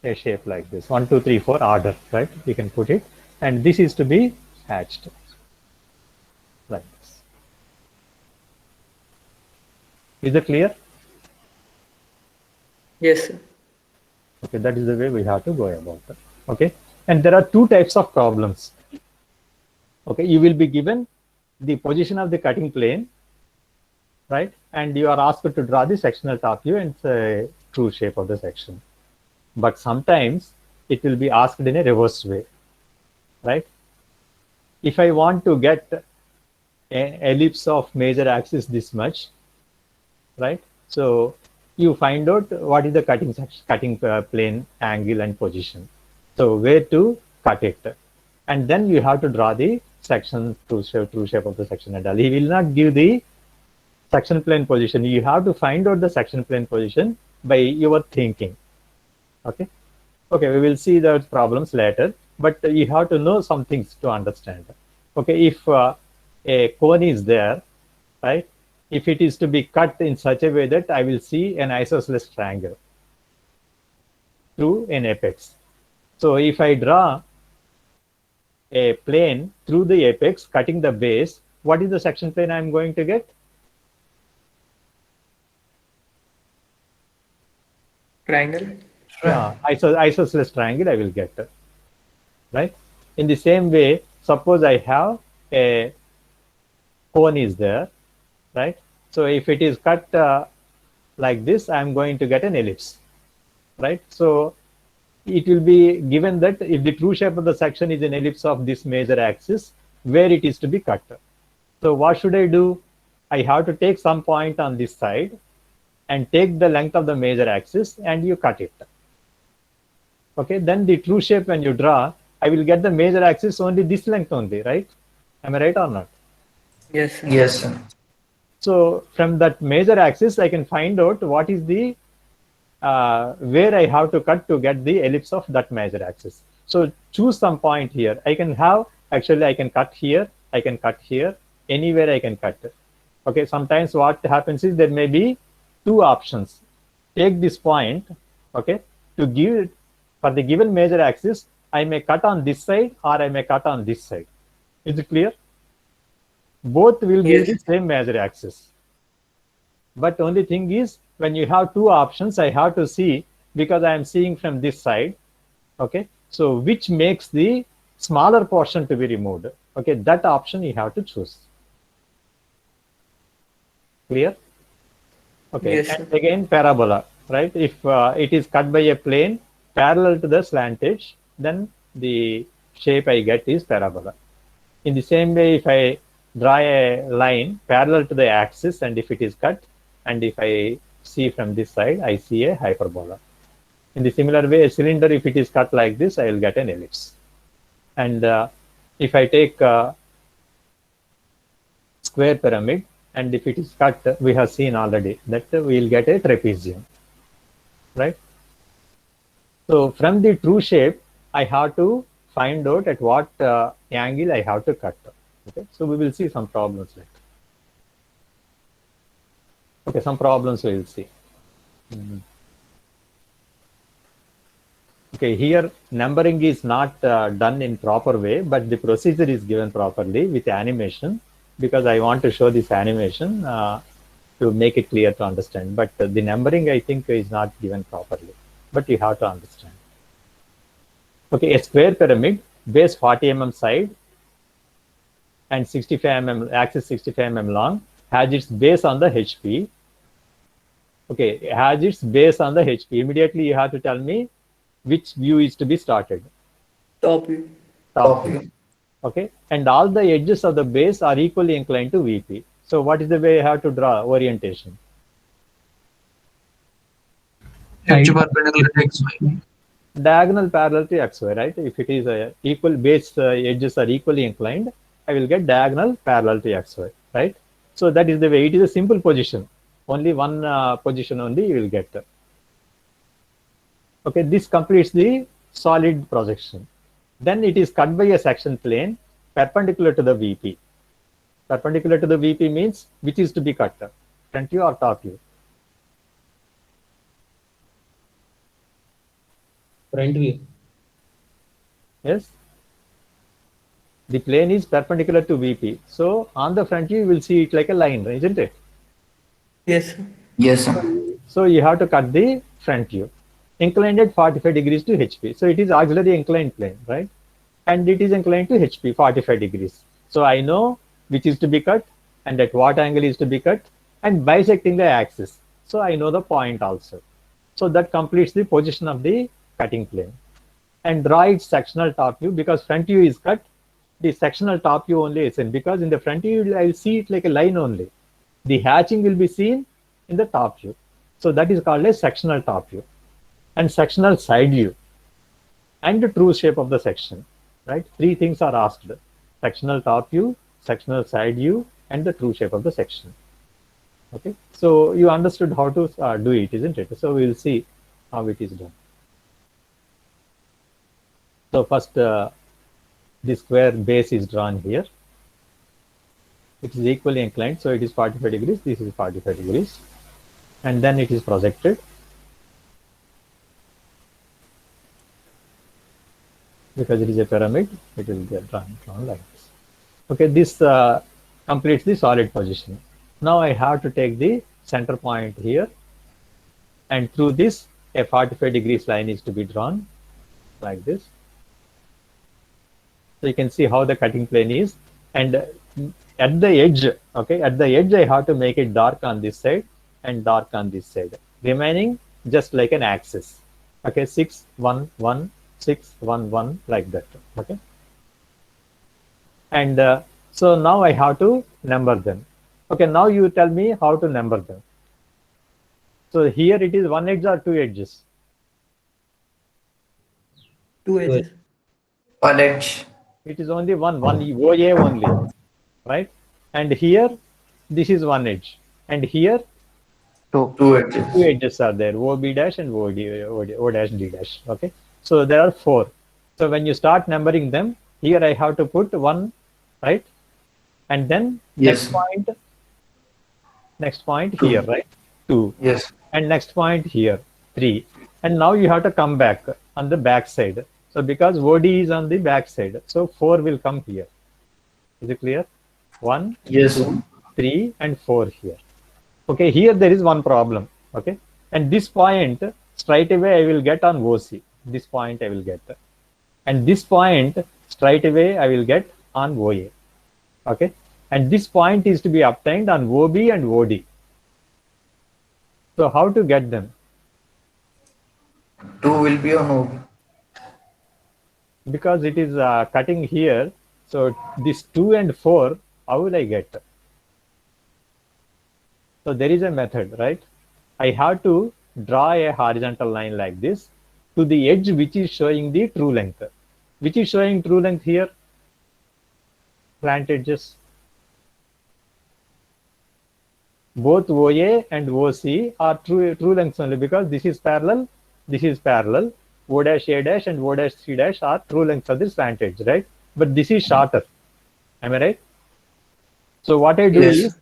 a shape like this, 1, 2, 3, 4 order, right? You can put it, and this is to be hatched like this. Is it clear? Yes, sir. Okay, that is the way we have to go about it. Okay, and there are two types of problems. Okay, you will be given the position of the cutting plane, right? And you are asked to draw the sectional top view and true shape of the section. But sometimes it will be asked in a reverse way, right? If I want to get an ellipse of major axis this much, right? So you find out what is the cutting plane angle and position. So where to cut it, and then you have to draw the section true shape of the section and all. He will not give the section plane position. You have to find out the section plane position by your thinking. Okay. Okay, we will see the problems later, but you have to know some things to understand. Okay, if a cone is there, right? If it is to be cut in such a way that I will see an isosceles triangle through an apex. So if I draw a plane through the apex, cutting the base, what is the section plane I am going to get? Triangle. Yeah, isosceles triangle I will get, right? In the same way, suppose I have a cone is there, right? So if it is cut like this, I am going to get an ellipse, right? So it will be given that if the true shape of the section is an ellipse of this major axis, where it is to be cut. So what should I do? I have to take some point on this side and take the length of the major axis and you cut it. Okay, then the true shape when you draw, I will get the major axis only this length only, right? Am I right or not? Yes, sir. Yes, sir. So from that major axis, I can find out what is the where I have to cut to get the ellipse of that major axis. So choose some point here. I can have, actually I can cut here, I can cut here, anywhere I can cut. Okay, sometimes what happens is there may be two options. Take this point, okay, to give it for the given major axis, I may cut on this side or I may cut on this side. Is it clear? Both will give the same major axis. But only thing is, when you have two options, I have to see, because I am seeing from this side, okay, so which makes the smaller portion to be removed. Okay, that option you have to choose. Clear? Okay, Yes, and sir. again parabola, right? If it is cut by a plane parallel to the slant edge, then the shape I get is parabola. In the same way, if I draw a line parallel to the axis and if it is cut, and if I see from this side, I see a hyperbola. In the similar way, a cylinder, if it is cut like this, I will get an ellipse. And if I take a square pyramid, and if it is cut, we have seen already that we will get a trapezium, right? So from the true shape, I have to find out at what angle I have to cut. Okay, so we will see some problems later. Okay, some problems we will see. Okay, here numbering is not done in proper way, but the procedure is given properly with animation, because I want to show this animation to make it clear to understand. But the numbering, I think, is not given properly, but you have to understand. Okay, a square pyramid, base 40 mm side and 65 mm, axis 65 mm long, has its base on the HP. Okay, it has its base on the HP. Immediately you have to tell me which view is to be started. Top view. Top view. Okay, and all the edges of the base are equally inclined to VP. So what is the way you have to draw orientation? Edge perpendicular to XY. Diagonal parallel to XY, right? If it is a equal base edges are equally inclined, I will get diagonal parallel to XY, right? So that is the way. It is a simple position. Only one position only you will get. Okay, this completes the solid projection. Then it is cut by a section plane perpendicular to the VP. Perpendicular to the VP means which is to be cut, front view or top view? Front view. Yes. The plane is perpendicular to VP. So on the front view, you will see it like a line, isn't it? Yes. Yes, sir. So you have to cut the front view. Inclined at 45 degrees to HP. So it is auxiliary inclined plane, right? And it is inclined to HP, 45 degrees. So I know which is to be cut and at what angle is to be cut and bisecting the axis. So I know the point also. So that completes the position of the cutting plane. And draw its sectional top view because front view is cut. The sectional top view only is in because in the front view I will see it like a line only. The hatching will be seen in the top view. So that is called a sectional top view. And sectional side view and the true shape of the section, right? Three things are asked: sectional top view, sectional side view, and the true shape of the section. Okay, so you understood how to do it, isn't it? So we'll see how it is done. So first, the square base is drawn here. It is equally inclined, so it is 45 degrees. This is 45 degrees, and then it is projected. Because it is a pyramid, it will get drawn like this. Okay, this completes the solid position. Now I have to take the center point here, and through this, a 45 degrees line is to be drawn like this. So you can see how the cutting plane is, and at the edge, okay, at the edge I have to make it dark on this side and dark on this side, remaining just like an axis. Okay, 6, 1, 1, 6, 1, 1, like that. Okay, and so now I have to number them. Okay, now you tell me how to number them. So here it is one edge or two edges? Two edges. One edge. It is only one OA only, right? And here, this is one edge. And here, Two edges. two edges are there, OB dash and O dash D dash, okay? So there are 4. So when you start numbering them, here I have to put 1, right? And then Yes. next point here, right? 2. Yes. And next point here, 3. And now you have to come back on the back side. So because OD is on the back side, so 4 will come here. Is it clear? 1, Yes. 2, 3, and 4 here. Okay, here there is one problem. Okay, and this point straight away I will get on OC. This point I will get, and this point straight away I will get on OA. Okay, and this point is to be obtained on OB and OD. So how to get them? 2 will be on O. Because it is cutting here, so this 2 and 4, how will I get? So there is a method, right? I have to draw a horizontal line like this to the edge which is showing the true length. Which is showing true length here? Slant edges. Both OA and OC are true lengths only because this is parallel, this is parallel. O dash A dash and O dash C dash are true lengths of this slant edge, right? But this is shorter. Am I right? So what I do Yes. is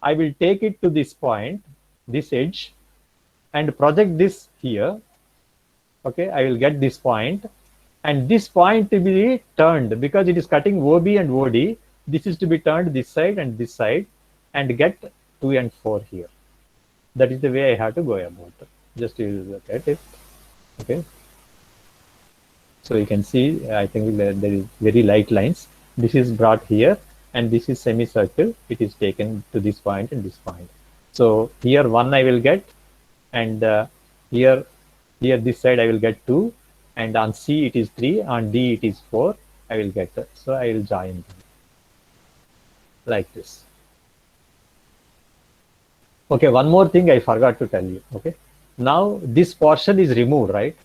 I will take it to this point, this edge, and project this here. Okay, I will get this point, and this point to be turned because it is cutting OB and OD. This is to be turned this side, and get 2 and 4 here. That is the way I have to go about it. Just you look at it. Okay. So you can see, I think there is very light lines. This is brought here, and this is semicircle. It is taken to this point and this point. So here 1 I will get, and here this side I will get 2, and on C it is 3, on D it is 4. I will get that. So I will join them like this. Okay, one more thing I forgot to tell you. Okay, now this portion is removed, right?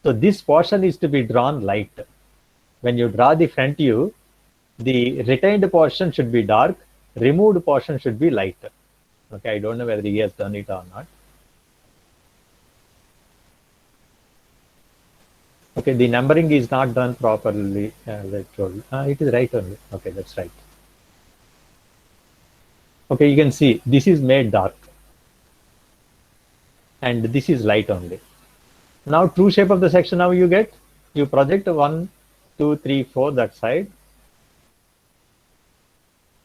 So this portion is to be drawn light. When you draw the front view, the retained portion should be dark, removed portion should be light. Okay, I don't know whether he has done it or not. Okay, the numbering is not done properly, as I told. It is right only. Okay, that's right. Okay, you can see this is made dark, and this is light only. Now true shape of the section, now you get, you project 1, 2, 3, 4 that side,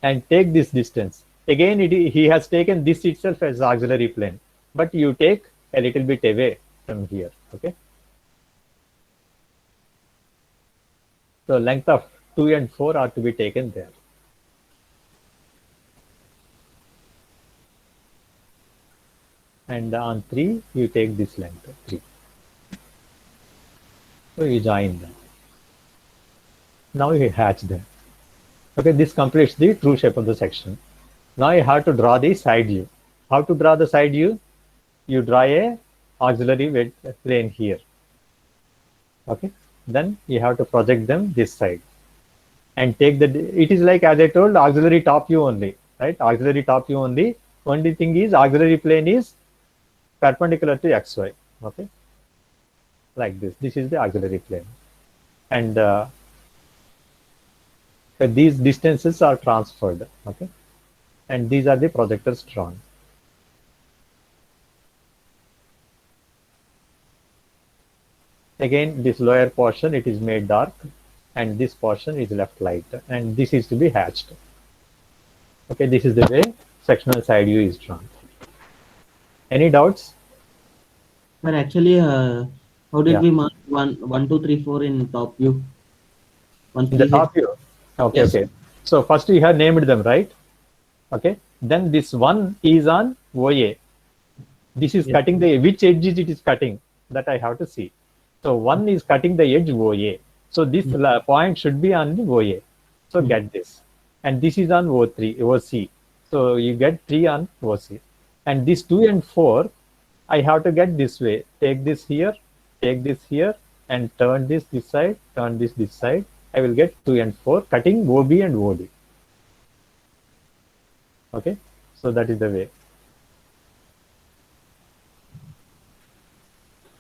and take this distance. Again, he has taken this itself as auxiliary plane, but you take a little bit away from here. Okay. So length of 2 and 4 are to be taken there. And on 3, you take this length, 3. So you join them. Now you hatch them. Okay, this completes the true shape of the section. Now you have to draw the side view. How to draw the side view? You draw a auxiliary plane here. Okay, then you have to project them this side and take it is like, as I told, auxiliary top view only, right? Auxiliary top view only. Only thing is auxiliary plane is perpendicular to xy. Okay, like this. This is the auxiliary plane, and these distances are transferred. Okay, and these are the projectors drawn. Again, this lower portion, it is made dark, and this portion is left light, and this is to be hatched. Okay, this is the way sectional side view is drawn. Any doubts? But actually, how did we mark 1, 2, 3, 4 in top view? In the top view. Okay, Yes. okay. So first we have named them, right? Okay. Then this one is on OA. This is cutting the, which edges it is cutting, that I have to see. So one is cutting the edge OA. So this point should be on the OA. So get this. And this is on O3, OC. So you get 3 on OC. And this 2 and 4, I have to get this way. Take this here, and turn this side, turn this side. I will get 2 and 4, cutting OB and OD. Okay, so that is the way.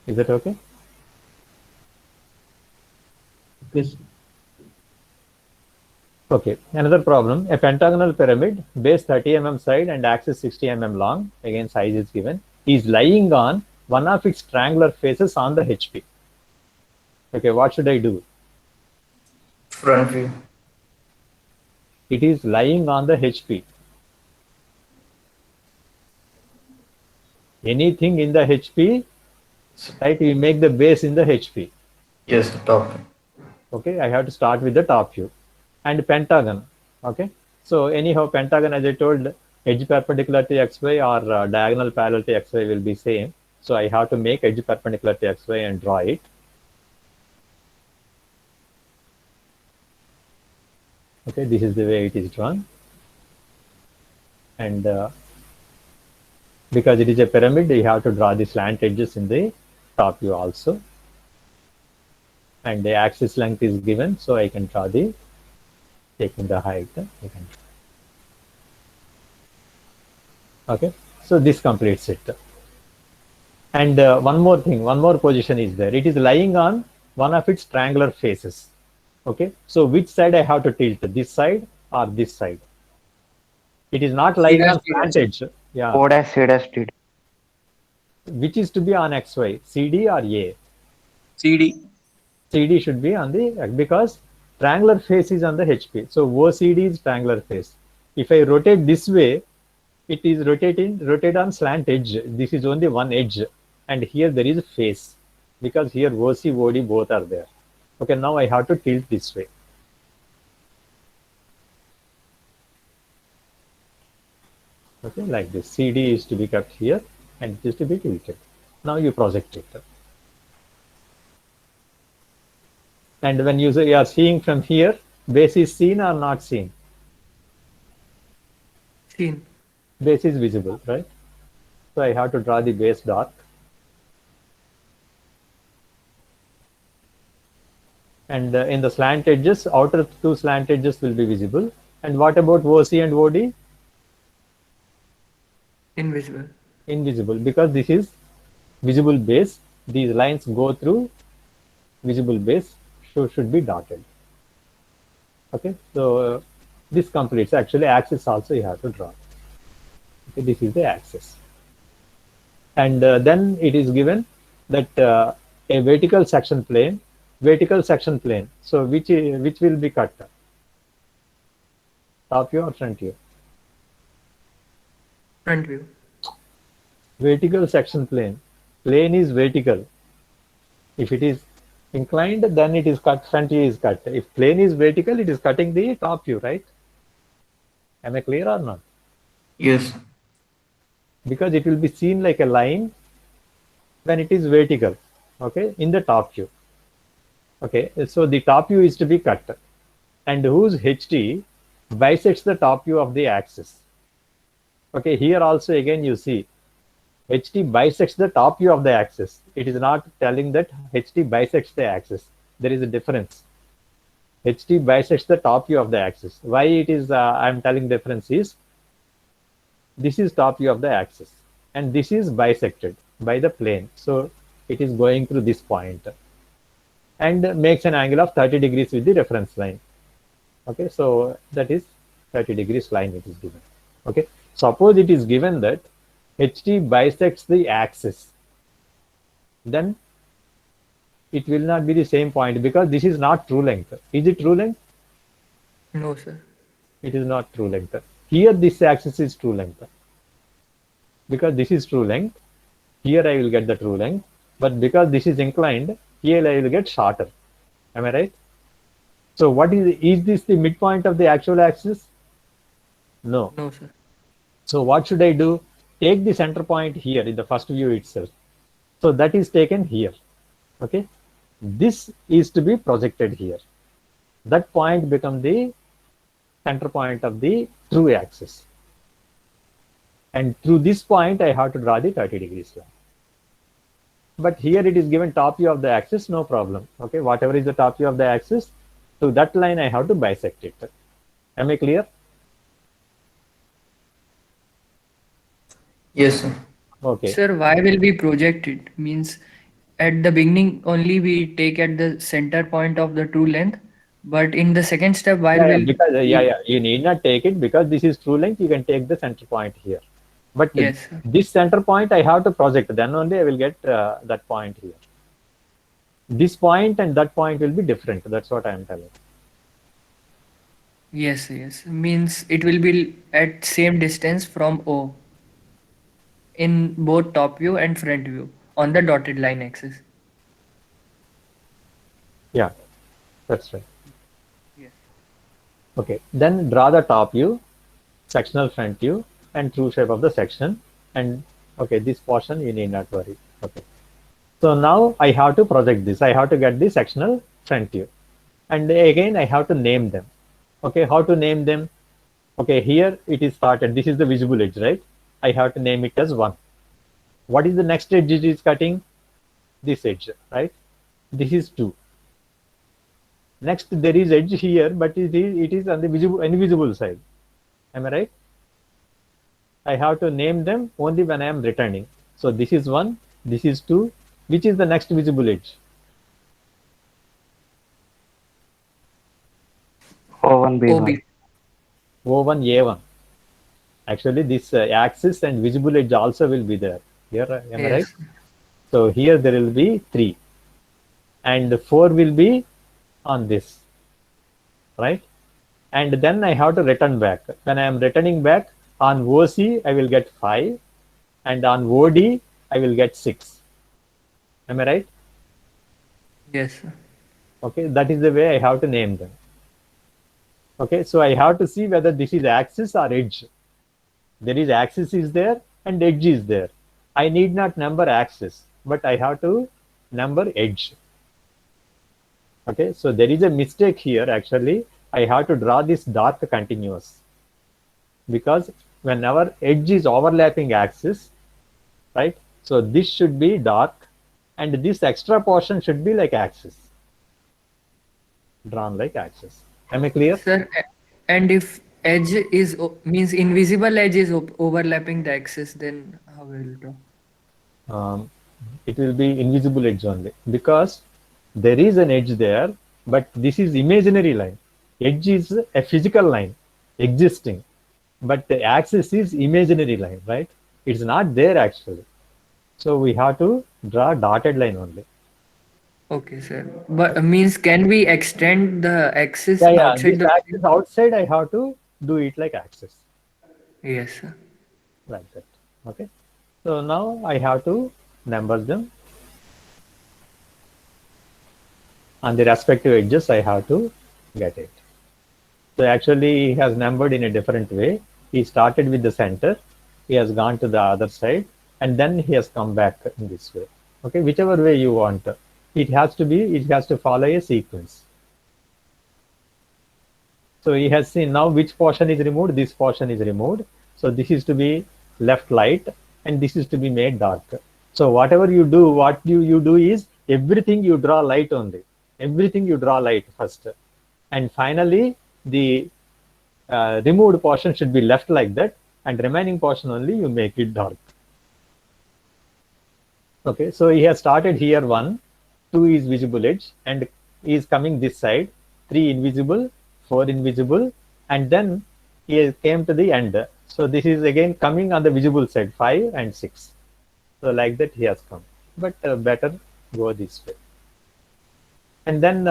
Is that okay? Yes. Okay, another problem. A pentagonal pyramid, base 30 mm side and axis 60 mm long, again size is given, is lying on one of its triangular faces on the HP. Okay, what should I do? Front view. It is lying on the HP. Anything in the HP, right? You make the base in the HP. Yes, the top. Okay, I have to start with the top view. And pentagon. Okay, so anyhow, pentagon, as I told, edge perpendicular to xy or diagonal parallel to xy will be same. So I have to make edge perpendicular to xy and draw it. Okay, this is the way it is drawn. And because it is a pyramid, you have to draw the slant edges in the top view also. And the axis length is given, so I can draw the, taking the height. Okay, so this completes it. And one more thing, one more position is there. It is lying on one of its triangular faces. Okay, so which side I have to tilt, this side or this side? It is not lying on slant edge. Yeah. O dash C dash D. Which is to be on XY, CD or A? CD. CD should be on the, because triangular face is on the HP. So OCD is triangular face. If I rotate this way, it is rotate on slant edge. This is only one edge. And here there is a face, because here OC, OD both are there. Okay, now I have to tilt this way. Okay, like this. CD is to be kept here and it is to be tilted. Now you project it. And when you are seeing from here, base is seen or not seen? Seen. Base is visible, right? So I have to draw the base dark. And in the slant edges, outer two slant edges will be visible. And what about OC and OD? Invisible. Invisible, because this is visible base. These lines go through visible base, so should be dotted. Okay, so this completes. Actually, axis also you have to draw. Okay, this is the axis. And then it is given that a vertical section plane. So which will be cut? Top view or front view? Front view. Vertical section plane. Plane is vertical. If it is inclined, then it is cut, front view is cut. If plane is vertical, it is cutting the top view, right? Am I clear or not? Yes. Because it will be seen like a line when it is vertical, okay, in the top view. Okay, so the top view is to be cut. And whose HT bisects the top view of the axis. Okay, here also again you see HT bisects the top view of the axis. It is not telling that HT bisects the axis. There is a difference. HT bisects the top view of the axis. Why it is I am telling difference is this is top view of the axis and this is bisected by the plane. So it is going through this point and makes an angle of 30 degrees with the reference line. Okay, so that is 30 degrees line it is given. Okay, suppose it is given that HT bisects the axis, then it will not be the same point because this is not true length. Is it true length? No, sir. It is not true length. Here this axis is true length. Because this is true length, here I will get the true length. But because this is inclined, here I will get shorter. Am I right? So what is this the midpoint of the actual axis? No. No, sir. So what should I do? Take the center point here in the first view itself. So that is taken here. Okay. This is to be projected here. That point becomes the center point of the true axis. And through this point, I have to draw the 30 degrees line. But here it is given top view of the axis, no problem. Okay, whatever is the top view of the axis, to that line I have to bisect it. Am I clear? Yes, sir. Okay. Sir, why will we project it? Means at the beginning only we take at the center point of the true length, but in the second step, why will Because you need not take it because this is true length. You can take the center point here. But Yes, sir. this center point I have to project. Then only I will get that point here. This point and that point will be different. That's what I am telling. Yes, yes. Means it will be at same distance from O in both top view and front view on the dotted line axis. Yeah, that's right. Yes. Okay, then draw the top view, sectional front view, and true shape of the section. And okay, this portion you need not worry. Okay. So now I have to project this. I have to get the sectional front view. And again, I have to name them. Okay, how to name them? Okay, here it is started. This is the visible edge, right? I have to name it as 1. What is the next edge it is cutting? This edge, right? This is 2. Next, there is edge here, but it is on the invisible side. Am I right? I have to name them only when I am returning. So this is 1, this is 2. Which is the next visible edge? O1, B1. OB. O1, A1. Actually, this axis and visible edge also will be there. Here, am I right? Yes. So here there will be 3. And 4 will be on this. Right? And then I have to return back. When I am returning back, on OC, I will get 5. And on OD, I will get 6. Am I right? Yes, sir. Okay, that is the way I have to name them. Okay, so I have to see whether this is axis or edge. There is axis is there and edge is there. I need not number axis, but I have to number edge. Okay, so there is a mistake here actually. I have to draw this dark continuous because whenever edge is overlapping axis, right? So this should be dark and this extra portion should be like axis, drawn like axis. Am I clear? Sir, and if edge is means invisible edge is overlapping the axis, then how will it draw? It will be invisible edge only because there is an edge there, but this is imaginary line. Edge is a physical line existing, but the axis is imaginary line, right? It's not there actually. So we have to draw dotted line only. Okay, sir. But means can we extend the axis Yeah, outside this the axis outside I have to do it like axis. Yes, sir. like that. Okay. So now I have to number them. On the respective edges, I have to get it. So actually, he has numbered in a different way. He started with the center, he has gone to the other side, and then he has come back in this way. Okay, whichever way you want. It has to follow a sequence. So he has seen now which portion is removed, this portion is removed. So this is to be left light, and this is to be made dark. So whatever you do, what you do is everything you draw light only. Everything you draw light first. And finally, the removed portion should be left like that, and remaining portion only you make it dark. Okay, so he has started here 1, 2 is visible edge, and he is coming this side, 3 invisible, 4 invisible, and then he came to the end. So this is again coming on the visible side, 5 and 6. So like that he has come, but better go this way. And then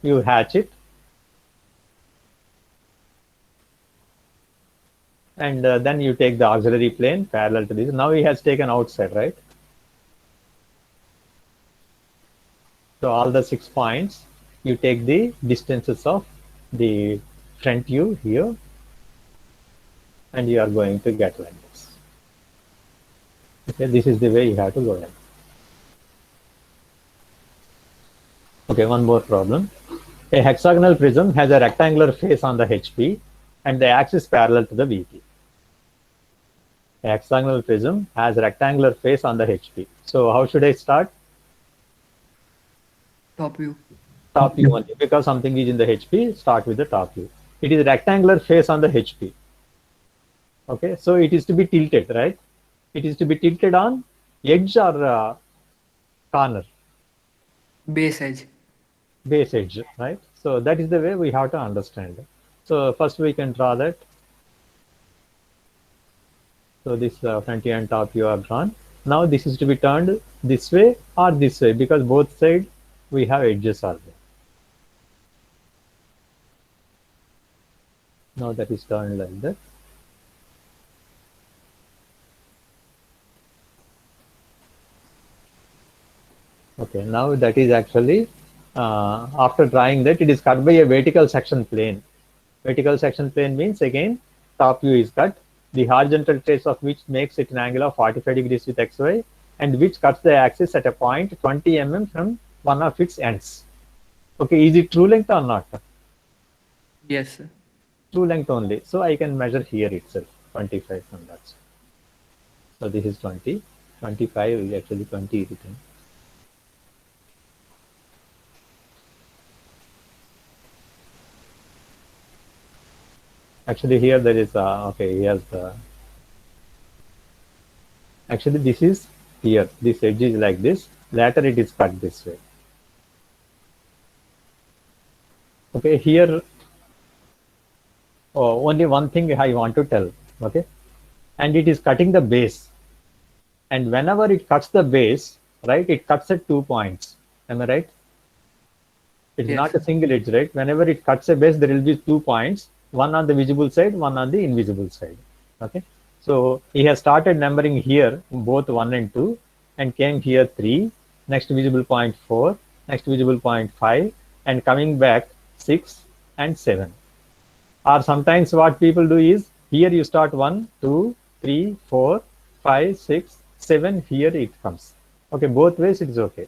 you hatch it. And then you take the auxiliary plane parallel to this. Now he has taken outside, right? So all the 6 points, you take the distances of the front view here, and you are going to get like this. Okay, this is the way you have to go down. Okay, one more problem. A hexagonal prism has a rectangular face on the HP and the axis parallel to the VP. A hexagonal prism has a rectangular face on the HP. So how should I start? Top view. Top view only, because something is in the HP, start with the top view. It is rectangular face on the HP. Okay, so it is to be tilted, right? It is to be tilted on edge or corner? Base edge. Base edge, right? So that is the way we have to understand. So first we can draw that. So this front view and top view are drawn. Now this is to be turned this way or this way, because both sides we have edges are there. Now that is turned like that. Okay, now that is actually, after drawing that, it is cut by a vertical section plane. Vertical section plane means again, top view is cut, the horizontal trace of which makes it an angle of 45 degrees with XY, and which cuts the axis at a point 20 mm from one of its ends. Okay, is it true length or not? Yes, sir. True length only. So I can measure here itself, 25 from that side. So this is 20, 25 is actually 20 written. Actually here there is, okay, here's the, actually this is here, this edge is like this, later it is cut this way. Okay, here only one thing I want to tell, okay, and it is cutting the base, and whenever it cuts the base, right, it cuts at 2 points, am I right? It's Yes. not a single edge, right? Whenever it cuts a base, there will be 2 points, one on the visible side, one on the invisible side. Okay, so he has started numbering here both 1 and 2, and came here 3, next visible point 4, next visible point 5, and coming back 6 and 7. Or sometimes what people do is, here you start 1, 2, 3, 4, 5, 6, 7, here it comes. Okay, both ways it is okay.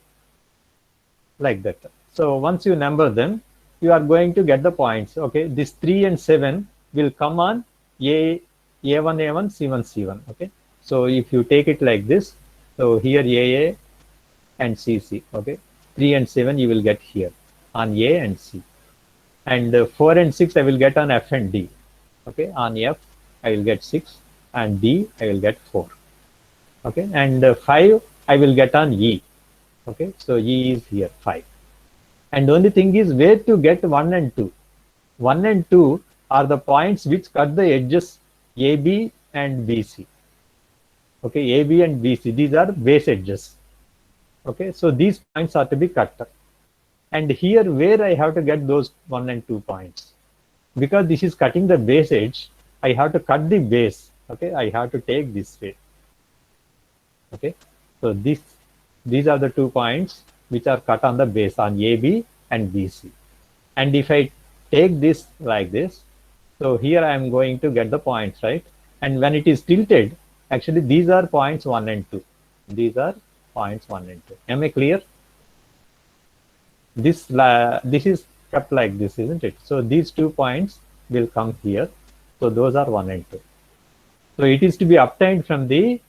Like that. So once you number them, you are going to get the points. Okay, this 3 and 7 will come on A1, A1, C1, C1. Okay, so if you take it like this, so here AA and CC. Okay, 3 and 7 you will get here on A and C, and 4 and 6 I will get on F and D. Okay, on F I will get 6, and D I will get 4. Okay, and 5 I will get on E. Okay, so E is here 5. And the only thing is where to get 1 and 2. 1 and 2 are the points which cut the edges AB and BC. Okay, AB and BC, these are base edges. Okay, so these points are to be cut. And here where I have to get those 1 and 2 points. Because this is cutting the base edge, I have to cut the base. Okay, I have to take this way. Okay, so these are the 2 points which are cut on the base on AB and BC. And if I take this like this, so here I am going to get the points, right? And when it is tilted, actually these are points 1 and 2. These are points 1 and 2. Am I clear? This is kept like this, isn't it? So these 2 points will come here. So those are 1 and 2. So it is to be obtained from the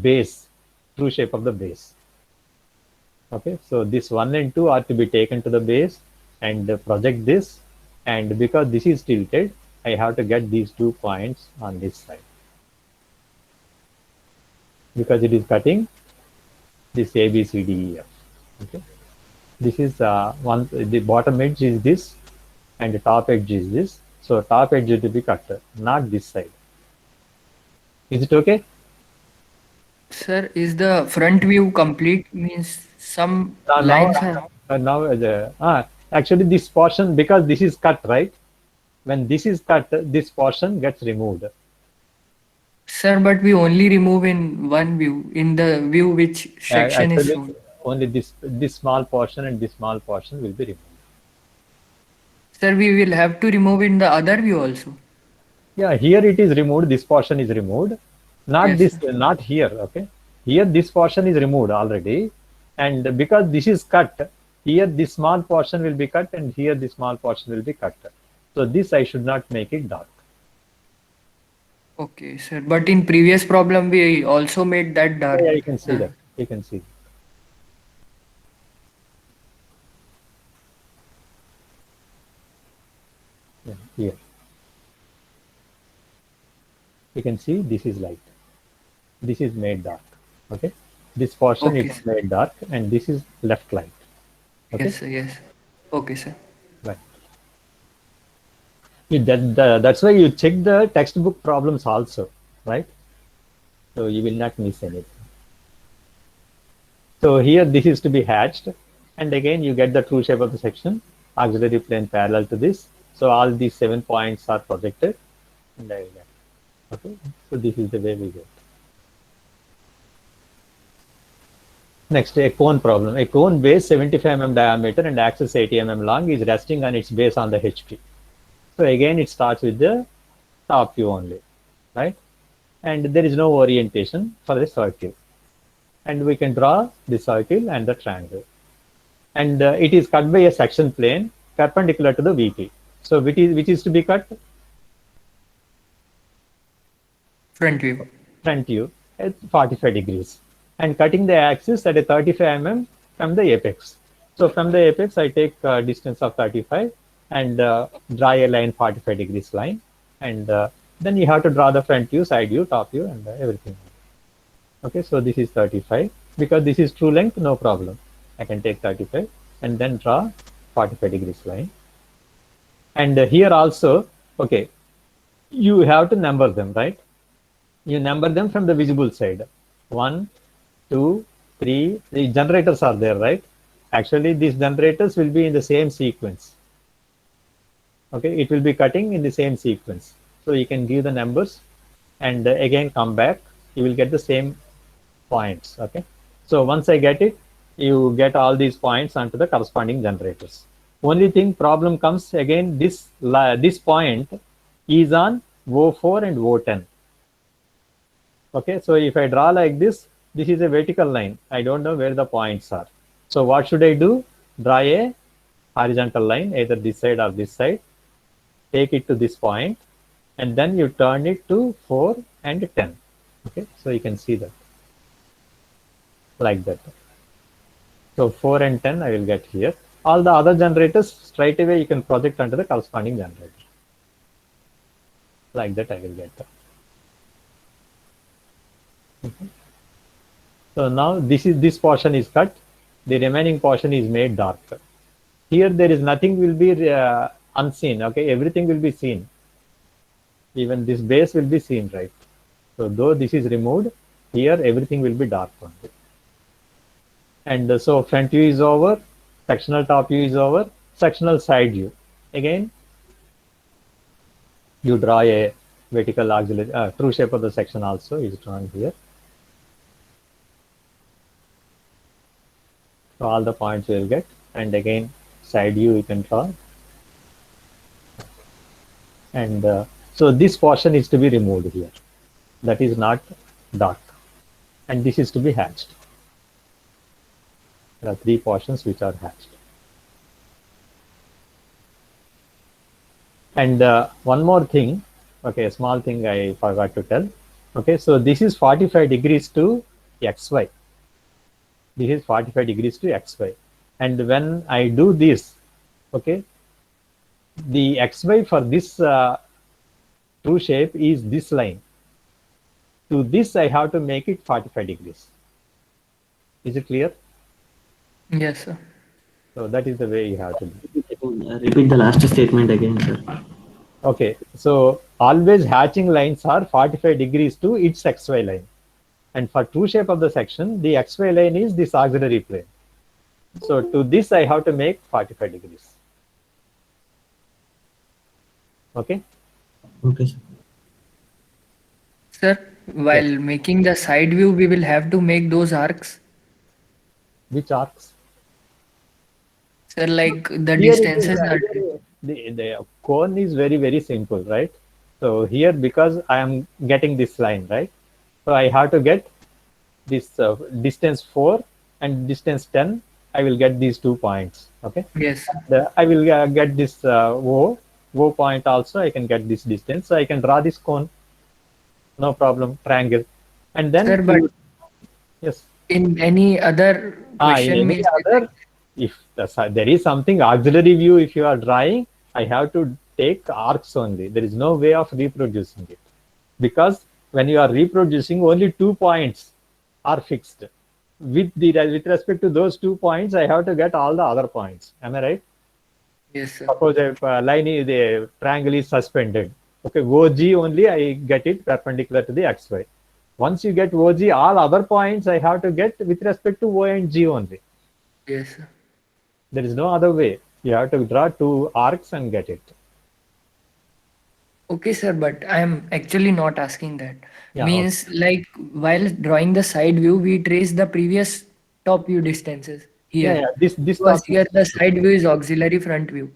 base, true shape of the base. Okay, so this 1 and 2 are to be taken to the base and project this. And because this is tilted, I have to get these 2 points on this side. Because it is cutting this A, B, C, D, E, F. Okay, this is the bottom edge is this, and the top edge is this. So top edge is to be cut, not this side. Is it okay? Sir, is the front view complete? Means some lines are. Actually, this portion, because this is cut, right? When this is cut, this portion gets removed. Sir, but we only remove in one view, in the view which section is Actually, shown. only this small portion and this small portion will be removed. Sir, we will have to remove in the other view also. Yeah, here it is removed. This portion is removed. Not Yes, this, sir. not here. Okay. Here this portion is removed already, and because this is cut, here this small portion will be cut, and here this small portion will be cut. So this I should not make it dark. Okay, sir. But in previous problem, we also made that dark. Yeah, you can see that. You can see. Yeah, here. You can see this is light. This is made dark. Okay. This portion Okay. is made dark, and this is left light. Okay. Yes, sir. Yes. Okay, sir. Right. That's why you check the textbook problems also, right? So you will not miss anything. So here this is to be hatched, and again you get the true shape of the section, auxiliary plane parallel to this. So all these 7 points are projected, and I will get. Okay, so this is the way we get. Next, a cone problem. A cone base 75 mm diameter and axis 80 mm long is resting on its base on the HP. So again, it starts with the top view only, right? And there is no orientation for the circle. And we can draw the circle and the triangle. And it is cut by a section plane perpendicular to the VP. So which is to be cut? Front view. Front view at 45 degrees. And cutting the axis at a 35 mm from the apex. So from the apex, I take a distance of 35 and draw a line 45 degrees line. And then you have to draw the front view, side view, top view, and everything. Okay, so this is 35. Because this is true length, no problem. I can take 35 and then draw 45 degrees line. And here also, okay, you have to number them, right? You number them from the visible side. 1, 2, 3. The generators are there, right? Actually, these generators will be in the same sequence. Okay, it will be cutting in the same sequence. So you can give the numbers and again come back. You will get the same points. Okay. So once I get it, you get all these points onto the corresponding generators. Only thing problem comes again, this point is on O4 and O10. Okay, so if I draw like this is a vertical line. I don't know where the points are. So what should I do? Draw a horizontal line, either this side or this side. Take it to this point, and then you turn it to 4 and 10. Okay, so you can see that. Like that. So 4 and 10 I will get here. All the other generators straight away you can project onto the corresponding generator. Like that I will get that. Okay. So now this portion is cut. The remaining portion is made darker. Here there is nothing will be unseen. Okay, everything will be seen. Even this base will be seen, right? So though this is removed, here everything will be dark only. And so front view is over, sectional top view is over, sectional side view. Again, you draw a vertical auxiliary, true shape of the section also is drawn here. So all the points you will get, and again side view you can draw. And so this portion is to be removed here. That is not dark. And this is to be hatched. There are 3 portions which are hatched. And one more thing, okay, a small thing I forgot to tell. Okay, so this is 45 degrees to XY. This is 45 degrees to XY. And when I do this, okay, the XY for this true shape is this line. To this, I have to make it 45 degrees. Is it clear? Yes, sir. So that is the way you have to do. Repeat the last statement again, sir. Okay, so always hatching lines are 45 degrees to its XY line. And for true shape of the section, the XY line is this auxiliary plane. So to this, I have to make 45 degrees. Okay? Okay, sir. Sir, while making the side view, we will have to make those arcs. Which arcs? Sir, like the Here it is, distances are. the cone is very, very simple, right? So here, because I am getting this line, right? So I have to get this distance 4 and distance 10. I will get these 2 points. Okay. Yes. I will get this O point also. I can get this distance. So I can draw this cone. No problem. Triangle. And then Sir, but yes. in any other question, Any means other, if there is something auxiliary view, if you are drawing, I have to take arcs only. There is no way of reproducing it, because when you are reproducing, only 2 points are fixed. With respect to those 2 points, I have to get all the other points. Am I right? yes, sir. Suppose a line is, the triangle is suspended. Okay, OG only I get it perpendicular to the XY. Once you get OG, all other points I have to get with respect to O and G only. Yes, sir. There is no other way. You have to draw 2 arcs and get it. Okay, sir, but I am actually not asking that. Yeah, Means like while drawing the side view, we trace the previous top view distances here. Yeah, this Because top, here the side view is auxiliary front view.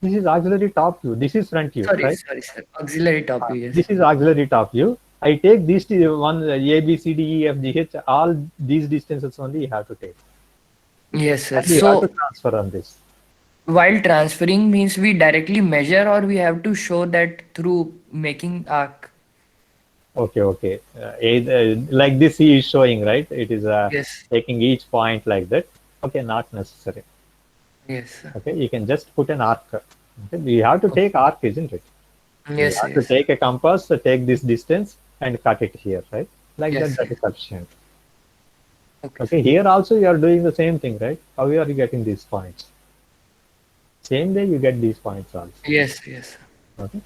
this is auxiliary top view. This is front view, Sorry, right? sorry, sir. Auxiliary top view, yes. This is auxiliary top view. I take these one A, B, C, D, E, F, G, H. All these distances only you have to take. Yes, sir. And you have So to transfer on this. while transferring means we directly measure or we have to show that through making arc. Okay. Like this he is showing, right? It is Yes. taking each point like that. Okay, not necessary. Yes, sir. Okay, you can just put an arc. Okay, you have to take arc, isn't it? Yes, You have yes. to take a compass, take this distance and cut it here, right? Like Yes, that is sufficient. Okay. Okay, here also you are doing the same thing, right? How are you getting these points? Same way you get these points also. Yes, yes. Okay.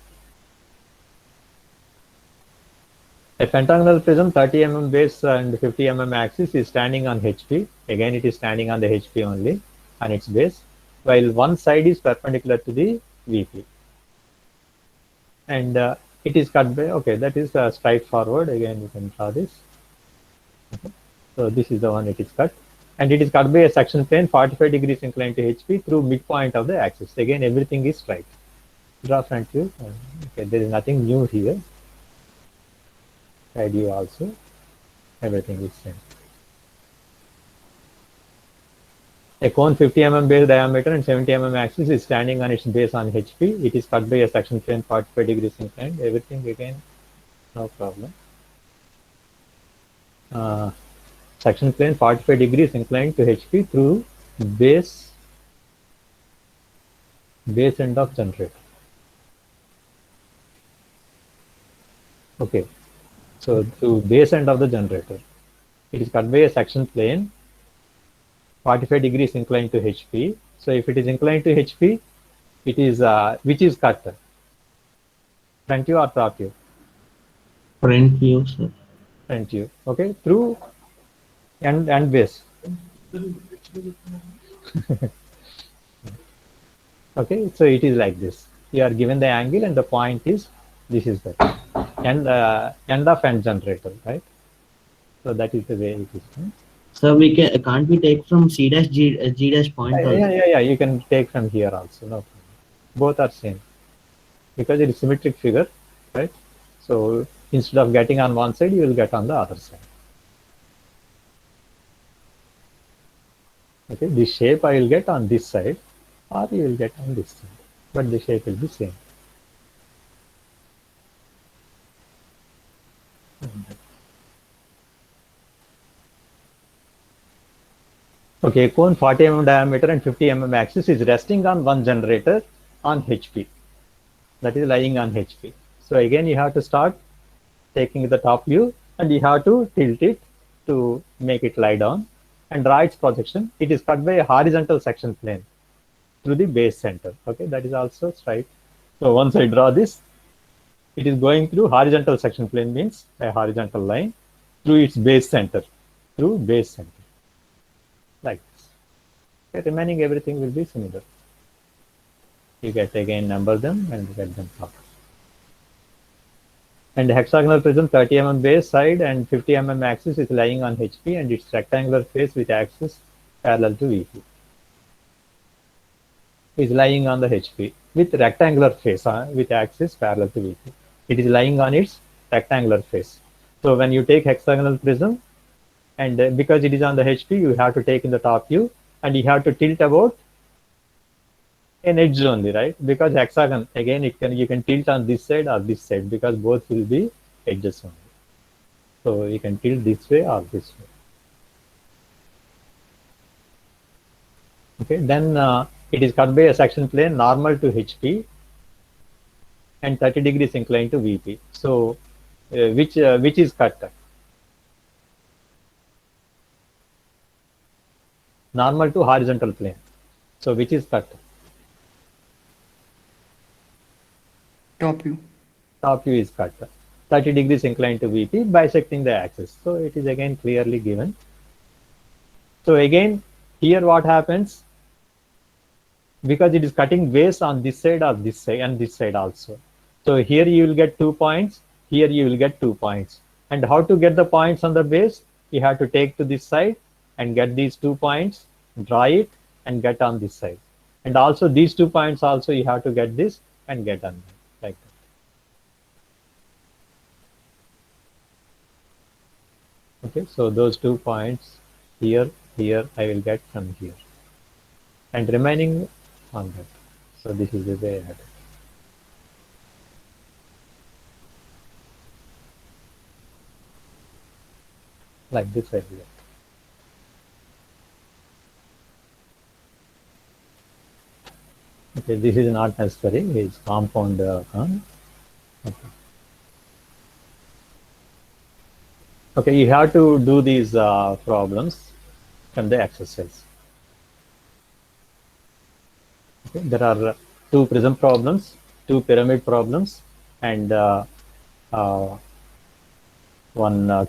A pentagonal prism 30 mm base and 50 mm axis is standing on HP. Again, it is standing on the HP only on its base, while one side is perpendicular to the VP. And it is cut by, okay, that is straightforward. Again, you can draw this. Okay. So this is the one it is cut. And it is cut by a section plane 45 degrees inclined to HP through midpoint of the axis. Again, everything is straight. Draw front view. Okay, there is nothing new here. Side view also. Everything is same. A cone 50 mm base diameter and 70 mm axis is standing on its base on HP. It is cut by a section plane 45 degrees inclined. Everything again, no problem. Section plane 45 degrees inclined to HP through base end of generator. Okay, so through base end of the generator, it is cut by a section plane 45 degrees inclined to HP. So if it is inclined to HP, it is which is cut? Front view or top view? Front view, sir. Front view. Okay, through and base. Okay, so it is like this. You are given the angle and the point is This is the end of end generator, right? So that is the way it is. So can't we take from C dash G dash point also? Yeah. You can take from here also. No problem. Both are same because it is symmetric figure, right? So instead of getting on one side, you will get on the other side. Okay, this shape I will get on this side, or you will get on this side, but the shape will be same. Okay, cone 40 mm diameter and 50 mm axis is resting on one generator on HP. That is lying on HP. So again, you have to start taking the top view and you have to tilt it to make it lie down and draw its projection. It is cut by a horizontal section plane through the base center. Okay, that is also straight. So once I draw this, it is going through horizontal section plane, means a horizontal line through its base center, through base center, like this. Okay, remaining everything will be similar. You get again number them and get them plotted. And hexagonal prism 30 mm base side and 50 mm axis is lying on HP and its rectangular face with axis parallel to VP is lying on the HP with rectangular face with axis parallel to VP. It is lying on its rectangular face. So when you take hexagonal prism and because it is on the HP, you have to take in the top view and you have to tilt about an edge only, right? Because hexagon, again, you can tilt on this side or this side because both will be edges only. So you can tilt this way or this way. Okay, then it is cut by a section plane normal to HP and 30 degrees inclined to VP. So which is cut? Normal to horizontal plane. So which is cut? Top view. Top view is cut. 30 degrees inclined to VP, bisecting the axis. So it is again clearly given. So again, here what happens? Because it is cutting base on this side or this side and this side also. So here you will get 2 points, here you will get 2 points. And how to get the points on the base? You have to take to this side and get these 2 points, draw it and get on this side. And also these 2 points also you have to get this and get on that, like that. Okay, so those 2 points here I will get from here. And remaining on that. So this is the way I had it. Like this I will get. Okay, this is not necessary. It's compound con. Okay, you have to do these problems from the exercise. Okay, there are 2 prism problems, 2 pyramid problems, and 1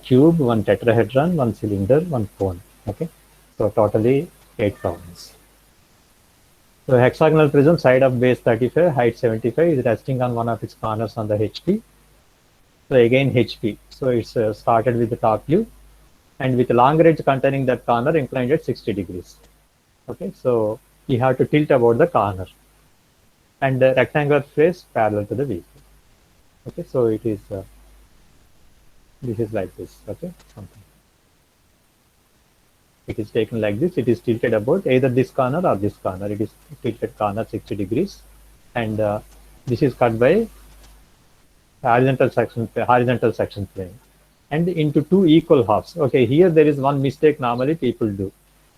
cube, 1 tetrahedron, 1 cylinder, 1 cone. Okay, so totally 8 problems. So hexagonal prism, side of base 35, height 75 is resting on one of its corners on the HP. So again HP. So it's started with the top view and with long edge containing that corner inclined at 60 degrees. Okay, so you have to tilt about the corner and the rectangular face parallel to the VP. Okay, so it is this is like this. Okay, something. It is taken like this. It is tilted about either this corner or this corner. It is tilted corner 60 degrees, and this is cut by horizontal section plane, and into 2 equal halves. Okay, here there is one mistake normally people do.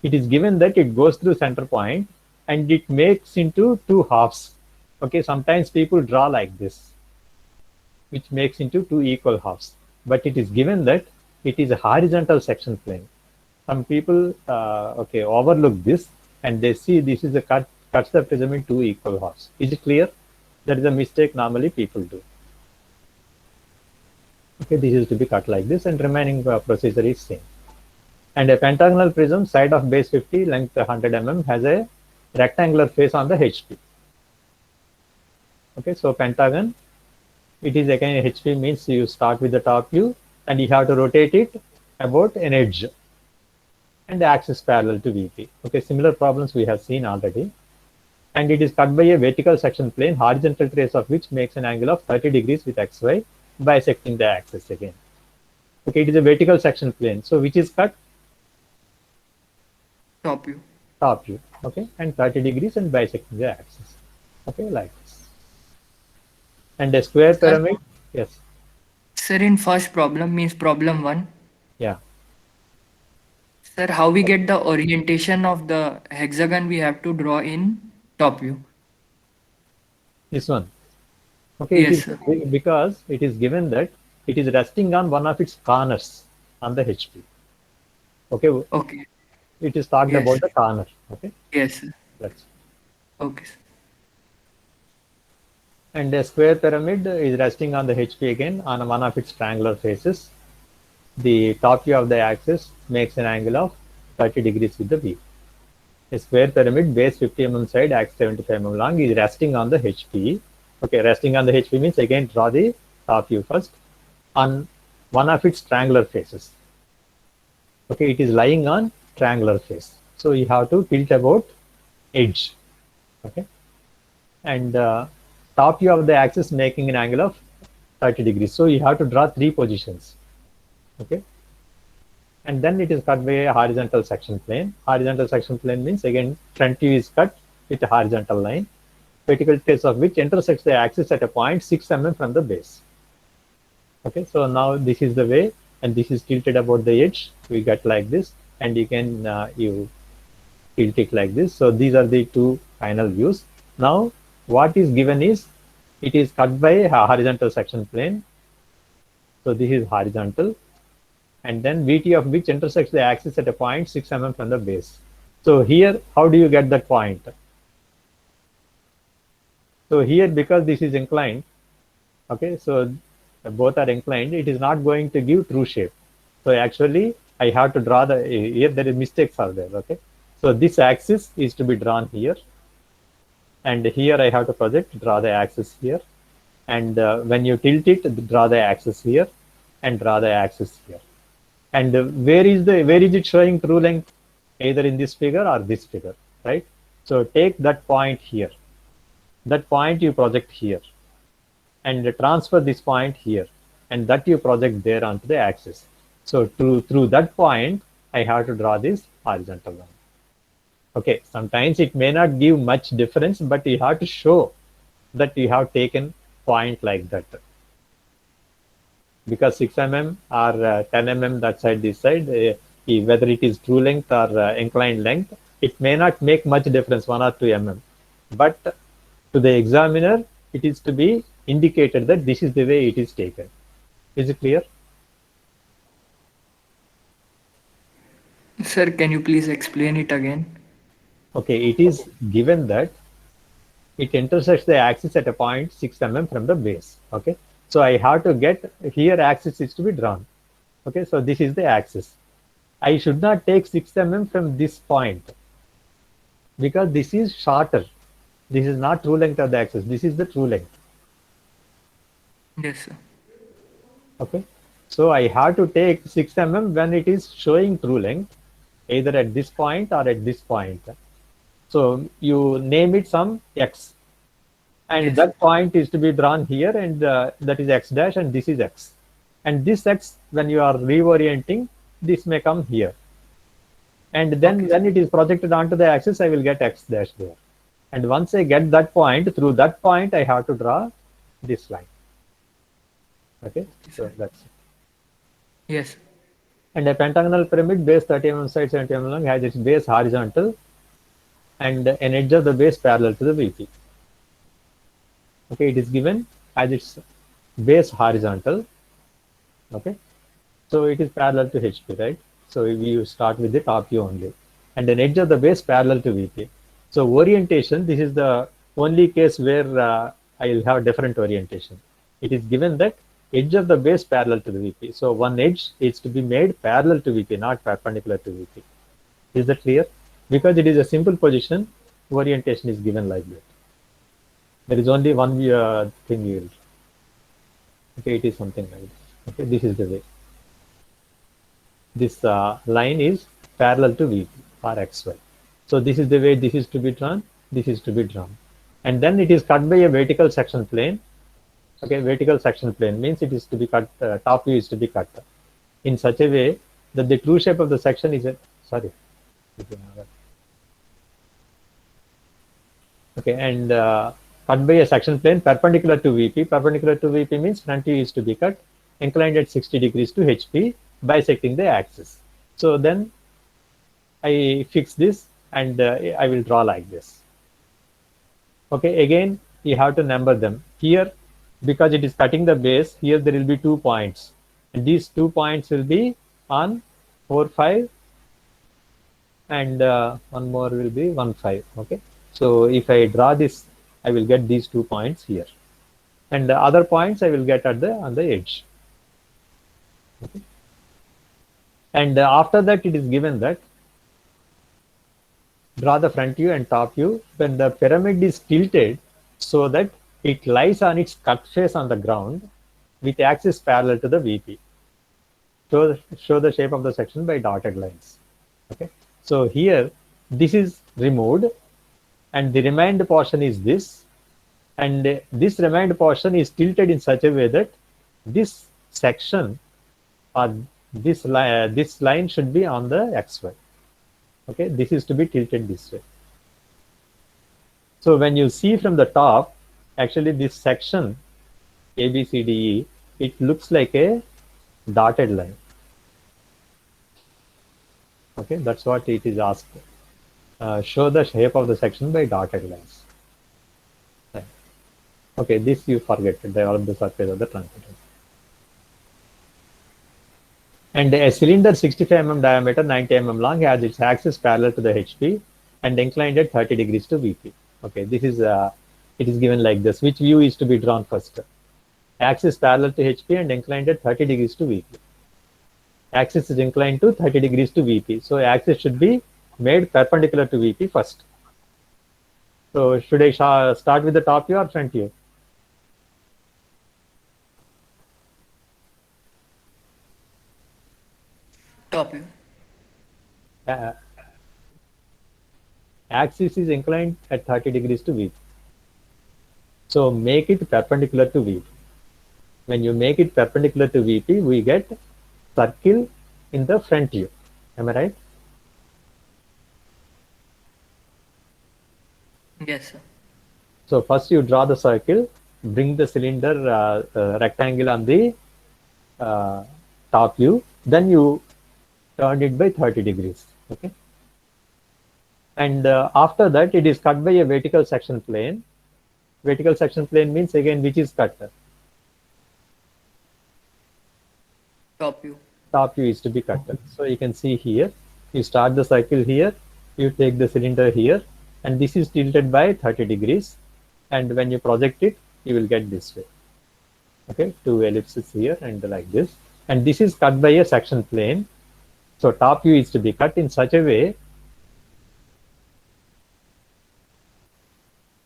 It is given that it goes through center point and it makes into 2 halves. Okay, sometimes people draw like this, which makes into 2 equal halves. But it is given that it is a horizontal section plane. Some people okay, overlook this and they see this is a cuts the prism in 2 equal halves. Is it clear? That is a mistake normally people do. Okay, this is to be cut like this and remaining procedure is same. And a pentagonal prism, side of base 50, length 100 mm has a rectangular face on the HP. Okay, so pentagon it is again HP means you start with the top view and you have to rotate it about an edge and the axis parallel to VP. Okay, similar problems we have seen already. And it is cut by a vertical section plane, horizontal trace of which makes an angle of 30 degrees with XY, bisecting the axis again. Okay, it is a vertical section plane. So which is cut? Top view. Top view. Okay, and 30 degrees and bisecting the axis. Okay, like this. And a square pyramid. Yes. Sir, in first problem means problem 1. Yeah. Sir, how we get the orientation of the hexagon we have to draw in top view? This one. Okay, Yes, because it is given that it is resting on one of its corners on the HP. Okay, Okay. it is talked Yes. about the corner. Okay, Yes, sir. that's Okay, sir. and a square pyramid is resting on the HP again on one of its triangular faces. The top view of the axis makes an angle of 30 degrees with the V. A square pyramid, base 50 mm side, axis 75 mm long, is resting on the HP. Okay, resting on the HP means again draw the top view first on one of its triangular faces. Okay, it is lying on triangular face. So you have to tilt about edge. Okay, and top view of the axis making an angle of 30 degrees. So you have to draw 3 positions. Okay, and then it is cut by a horizontal section plane. Horizontal section plane means again front view is cut with a horizontal line, vertical trace of which intersects the axis at a point 6 mm from the base. Okay, so now this is the way, and this is tilted about the edge. We get like this, and you can you tilt it like this. So these are the 2 final views. Now what is given is it is cut by a horizontal section plane. So this is horizontal, and then VT of which intersects the axis at a point 6 mm from the base. So here, how do you get that point? So here, because this is inclined, okay, so both are inclined, it is not going to give true shape. So actually, I have to draw the, here there is mistakes are there, okay. So this axis is to be drawn here, and here I have to project, draw the axis here, and when you tilt it, draw the axis here, and draw the axis here. And where is it showing true length? Either in this figure or this figure, right? So take that point here. That point you project here, and transfer this point here, and that you project there onto the axis. So through that point, I have to draw this horizontal line. Okay, sometimes it may not give much difference, but you have to show that you have taken point like that. Because 6 mm or 10 mm that side, this side, whether it is true length or inclined length, it may not make much difference, 1 or 2 mm. But to the examiner, it is to be indicated that this is the way it is taken. Is it clear? Sir, can you please explain it again? Okay, it is given that it intersects the axis at a point 6 mm from the base. Okay, so I have to get here axis is to be drawn. Okay, so this is the axis. I should not take 6 mm from this point because this is shorter. This is not true length of the axis. This is the true length. Yes, sir. Okay, so I have to take 6 mm when it is showing true length, either at this point or at this point. So you name it some x, and Yes. that point is to be drawn here, and that is x dash, and this is x. And this x, when you are reorienting, this may come here. And then when it is projected onto the axis, I will get x dash there. And once I get that point, through that point, I have to draw this line. Okay, so that's it. Yes. And a pentagonal pyramid, base 30 mm side, 70 mm long, has its base horizontal and an edge of the base parallel to the VP. Okay, it is given as its base horizontal. Okay, so it is parallel to HP, right? So we start with the top view only, and an edge of the base parallel to VP. So orientation, this is the only case where I will have different orientation. It is given that edge of the base parallel to the VP. So one edge is to be made parallel to VP, not perpendicular to VP. Is that clear? Because it is a simple position, orientation is given like that. There is only one thing you will. Okay, it is something like this. Okay, this is the way. This line is parallel to VP or XY. So this is the way this is to be drawn, this is to be drawn. And then it is cut by a vertical section plane. Okay, vertical section plane means it is to be cut, top view is to be cut in such a way that the true shape of the section is, okay, and cut by a section plane perpendicular to VP. Perpendicular to VP means front view is to be cut, inclined at 60 degrees to HP, bisecting the axis. So then I fix this and I will draw like this. Okay, again, you have to number them. Here, because it is cutting the base, here there will be 2 points. And these 2 points will be on 4, 5, and one more will be 1, 5. Okay, so if I draw this, I will get these 2 points here. And the other points I will get at on the edge. Okay. And after that, it is given that draw the front view and top view when the pyramid is tilted so that it lies on its cut face on the ground with axis parallel to the VP. Show the shape of the section by dotted lines. Okay. So here, this is removed and the remained portion is this. And this remained portion is tilted in such a way that this section or this line should be on the XY. Okay, this is to be tilted this way. So when you see from the top, actually this section ABCDE, it looks like a dotted line. Okay, that's what it is asked. Show the shape of the section by dotted lines. Okay, this you forget, develop the surface of the truncated. And a cylinder 65 mm diameter, 90 mm long has its axis parallel to the HP and inclined at 30 degrees to VP. Okay, this is it is given like this. Which view is to be drawn first? Axis parallel to HP and inclined at 30 degrees to VP. Axis is inclined to 30 degrees to VP. So axis should be made perpendicular to VP first. So should I start with the top view or front view? Top view. Axis is inclined at 30 degrees to VP. So make it perpendicular to VP. When you make it perpendicular to VP, we get circle in the front view. Am I right? Yes, sir. So first you draw the circle, bring the cylinder rectangle on the top view, then you turn it by 30 degrees. Okay. And after that, it is cut by a vertical section plane. Vertical section plane means again which is cut. Top view. Top view is to be cut. So you can see here, you start the cycle here, you take the cylinder here, and this is tilted by 30 degrees. And when you project it, you will get this way. Okay, 2 ellipses here and like this. And this is cut by a section plane. So top view is to be cut in such a way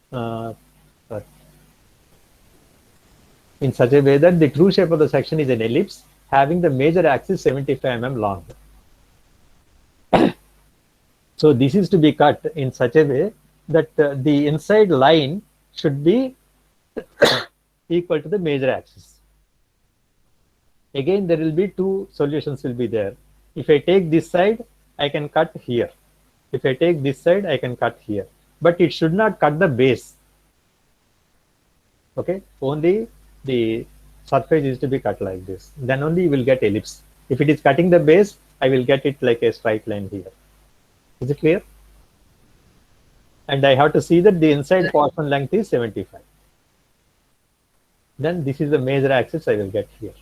that the true shape of the section is an ellipse having the major axis 75 mm long. So this is to be cut in such a way that the inside line should be equal to the major axis. Again, there will be 2 solutions will be there. If I take this side, I can cut here. If I take this side, I can cut here. But it should not cut the base. Okay, only the surface is to be cut like this. Then only you will get ellipse. If it is cutting the base, I will get it like a straight line here. Is it clear? And I have to see that the inside portion length is 75. Then this is the major axis I will get here.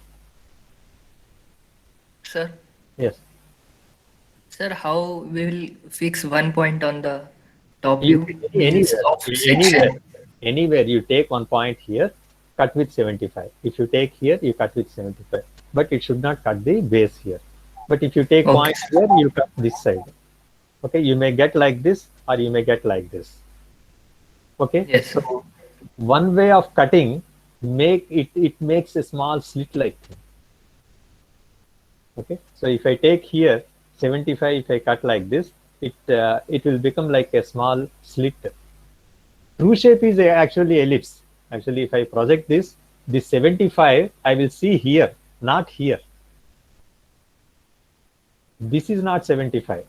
Sir. Yes. Sir, how we will fix one point on the top view? Anywhere you take one point here, cut with 75. If you take here, you cut with 75. But it should not cut the base here. But if you take point here, you cut this side. Okay, you may get like this or you may get like this. Okay. Yes. So one way of cutting it makes a small slit like thing. Okay, so if I take here 75, if I cut like this, it will become like a small slit. True shape is actually ellipse. Actually, if I project this 75, I will see here, not here. This is not 75.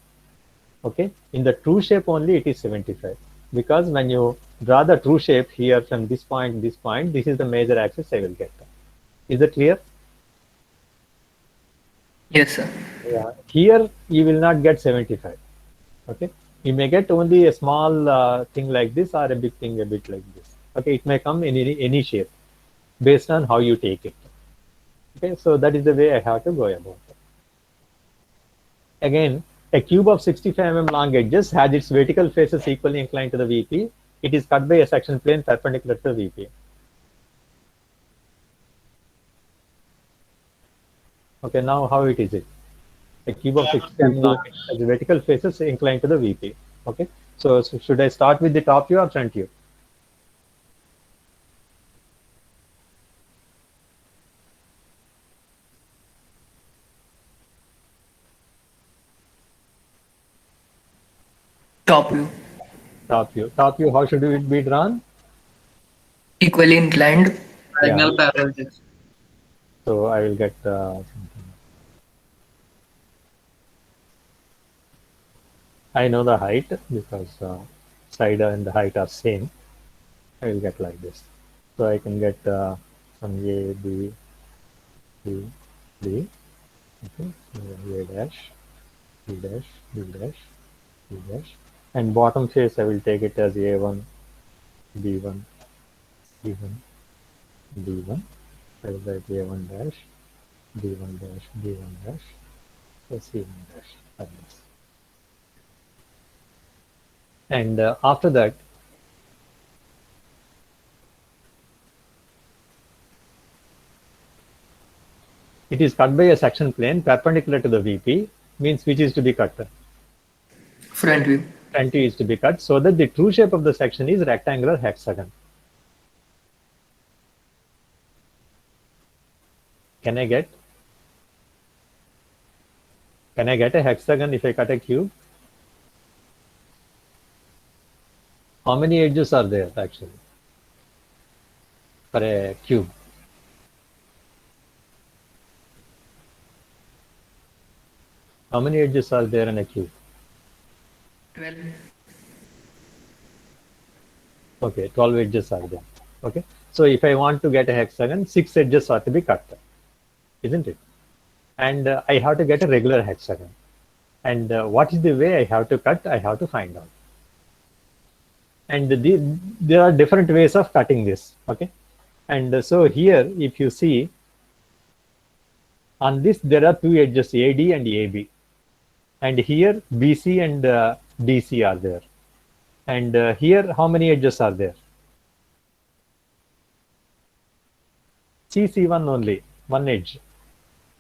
Okay, in the true shape only it is 75, because when you draw the true shape here from this point, this is the major axis I will get. Is that clear? Yes, sir. Yeah. Here you will not get 75. Okay, you may get only a small thing like this, or a big thing a bit like this. Okay, it may come in any shape based on how you take it. Okay, so that is the way I have to go about it. Again, a cube of 65 mm long edges has its vertical faces equally inclined to the VP. It is cut by a section plane perpendicular to the VP. Okay, now how it is it? A cube of 65 mm long edges has vertical faces inclined to the VP. Okay, so should I start with the top view or front view? Top view. Top view. Top view, how should it be drawn? Equally inclined. Diagonal parallel to. So I will get something. I know the height because side and the height are same. I will get like this. So I can get some A, B, B, B. Okay, so A dash, B dash, B dash, B dash. And bottom face I will take it as A1, B1, B1, B1. I will write A1 dash, B1 dash, B1 dash, so C1 dash like this. And after that, it is cut by a section plane perpendicular to the VP, means which is to be cut? Front view. Front view is to be cut, so that the true shape of the section is rectangular hexagon. Can I get a hexagon if I cut a cube? How many edges are there actually for a cube? How many edges are there in a cube? 12. Okay, 12 edges are there. Okay, so if I want to get a hexagon, 6 edges are to be cut, isn't it? And I have to get a regular hexagon. And what is the way I have to cut? I have to find out. And there are different ways of cutting this. Okay, and so here, if you see, on this there are two edges, AD and AB, and here BC and DC are there. And here, how many edges are there? CC1 only, one edge.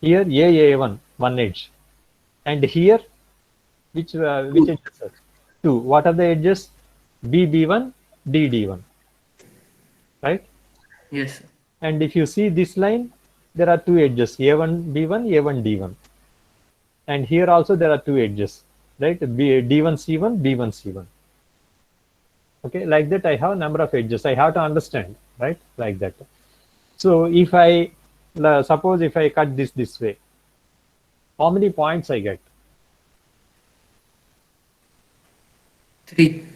Here AA1, one edge. And here, which edges are? Two. What are the edges? BB1, DD1. Right? Yes, sir. And if you see this line, there are two edges, A1B1, A1D1. And here also there are two edges, right? D1C1, B1C1. Okay, like that I have a number of edges. I have to understand, right? Like that. So if I, suppose if I cut this way, how many points I get? 3.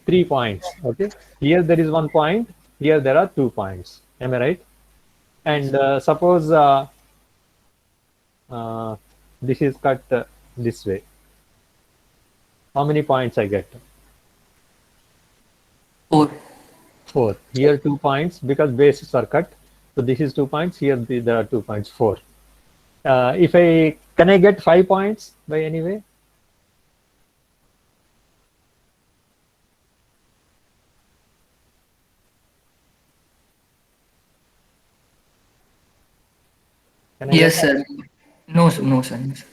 3 points. Okay, here there is 1 point, here there are 2 points. Am I right? And suppose this is cut this way. How many points I get? 4. 4. Here 2 points because bases are cut. So this is 2 points. Here there are 2 points. 4. Can I get 5 points by any way? Can I Yes, get sir. No, sir. No, sir. No, sir.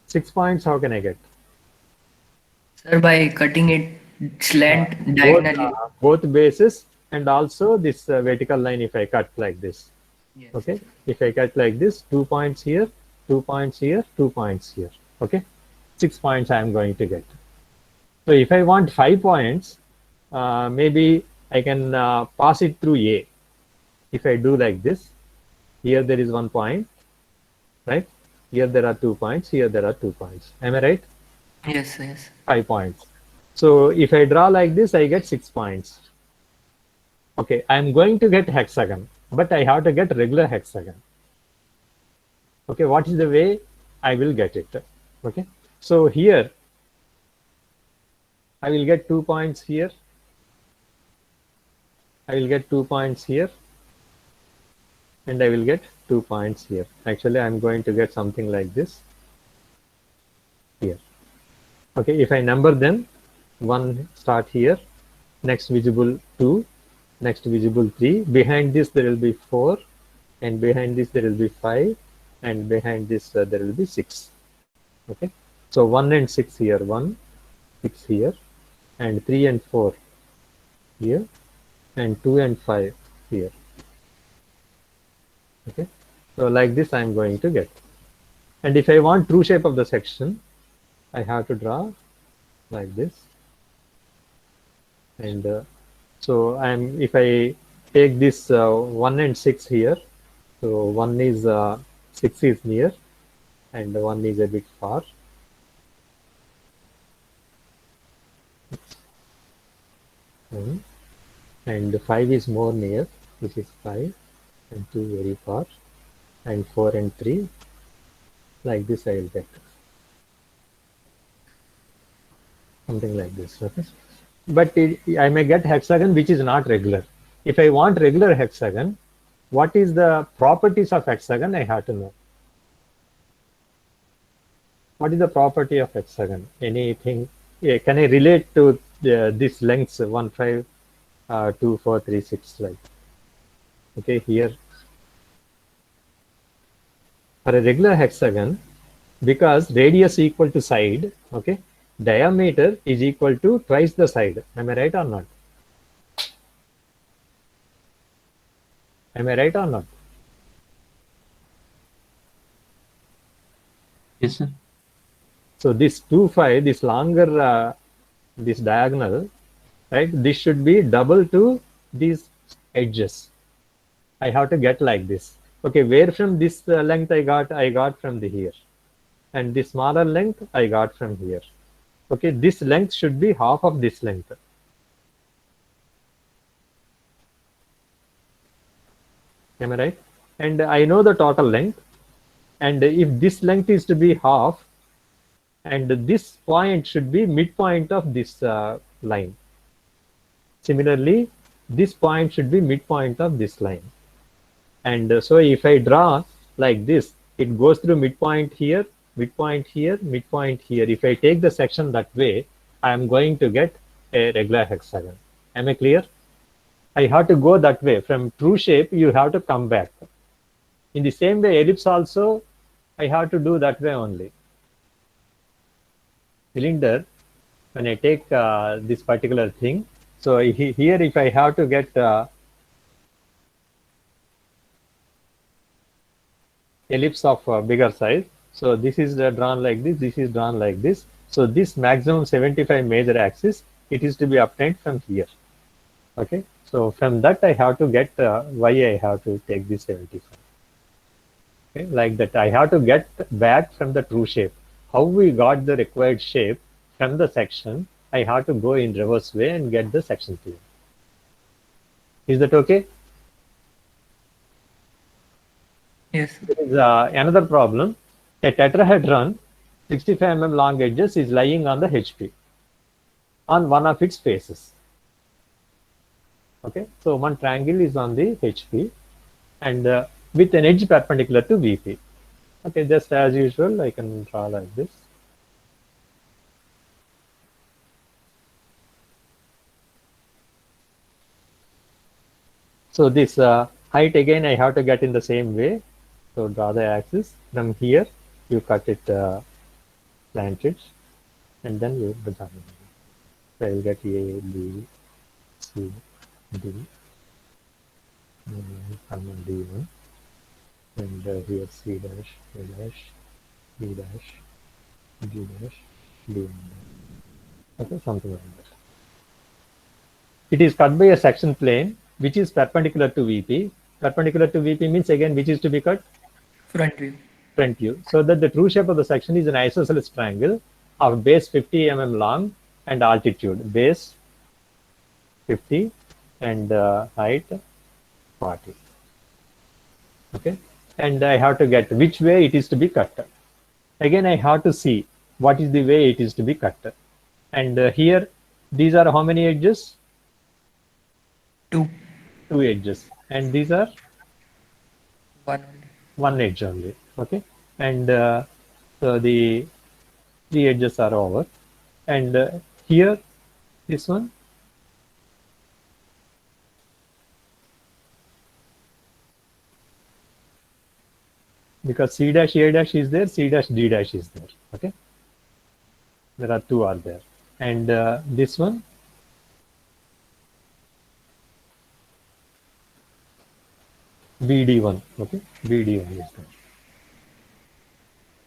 6 points? How can I get? Sir, by cutting it slant diagonally. Both bases and also this vertical line if I cut like this. Yes. Okay, if I cut like this, 2 points here, 2 points here, 2 points here. Okay, 6 points I am going to get. So if I want 5 points, maybe I can pass it through A. If I do like this, here there is 1 point, right? Here there are 2 points, here there are 2 points. Am I right? Yes, yes. 5 points. So if I draw like this, I get 6 points. Okay, I'm going to get hexagon, but I have to get regular hexagon. Okay, what is the way I will get it? Okay, so here I will get 2 points here. I will get 2 points here. And I will get 2 points here. Actually, I'm going to get something like this here. Okay, if I number them, 1 start here, next visible 2, next visible 3. Behind this there will be 4, and behind this there will be 5, and behind this there will be 6. Okay, so 1 and 6 here, 1, 6 here, and 3 and 4 here, and 2 and 5 here. Okay, so like this I am going to get. And if I want true shape of the section, I have to draw like this. And so if I take this 1 and 6 here, so 1 is 6 is near, and 1 is a bit far. And 5 is more near, this is 5, and 2 very far, and 4 and 3, like this I will get. Something like this, okay? But I may get hexagon which is not regular. If I want regular hexagon, what is the properties of hexagon I have to know. What is the property of hexagon? Anything? Yeah, can I relate to this lengths 1, 5, 2, 4, 3, 6 like? Okay, here. For a regular hexagon, because radius equal to side, okay, diameter is equal to twice the side. Am I right or not? Am I right or not? Yes, sir. So this 2, 5, this longer, this diagonal, right? This should be double to these edges. I have to get like this. Okay, where from this length I got from the here, and this smaller length I got from here. Okay, this length should be half of this length. Am I right? And I know the total length. And if this length is to be half, and this point should be midpoint of this line. Similarly, this point should be midpoint of this line. And so if I draw like this, it goes through midpoint here, midpoint here, midpoint here. If I take the section that way, I am going to get a regular hexagon. Am I clear? I have to go that way. From true shape, you have to come back. In the same way, ellipse also, I have to do that way only. Cylinder, when I take this particular thing, so here if I have to get ellipse of bigger size, so this is drawn like this is drawn like this. So this maximum 75 major axis, it is to be obtained from here. Okay, so from that I have to get why I have to take this 75. Okay, like that I have to get back from the true shape. How we got the required shape from the section, I have to go in reverse way and get the section theory. Is that okay? Yes. There is another problem. A tetrahedron, 65 mm long edges is lying on the HP, on one of its faces. Okay, so one triangle is on the HP and with an edge perpendicular to VP. Okay, just as usual, I can draw like this. So this height again I have to get in the same way. So draw the axis. From here you cut it slanted, and then you design. So I'll get A, B, C, D, common D1, and here C dash, A dash, B dash, D dash, D1. Okay, something like that. It is cut by a section plane which is perpendicular to VP. Perpendicular to VP means again which is to be cut? Front view. Front view. So that the true shape of the section is an isosceles triangle of base 50 mm long and altitude base 50 and height 40. Okay, and I have to get which way it is to be cut. Again, I have to see what is the way it is to be cut. And here, these are how many edges? Two. Two edges. And these are? One only. One edge only. Okay, and so the three edges are over. And here, this one. Because C dash A dash is there, C dash D dash is there. Okay, there are two are there, and this one, BD1. Okay, BD1 is there,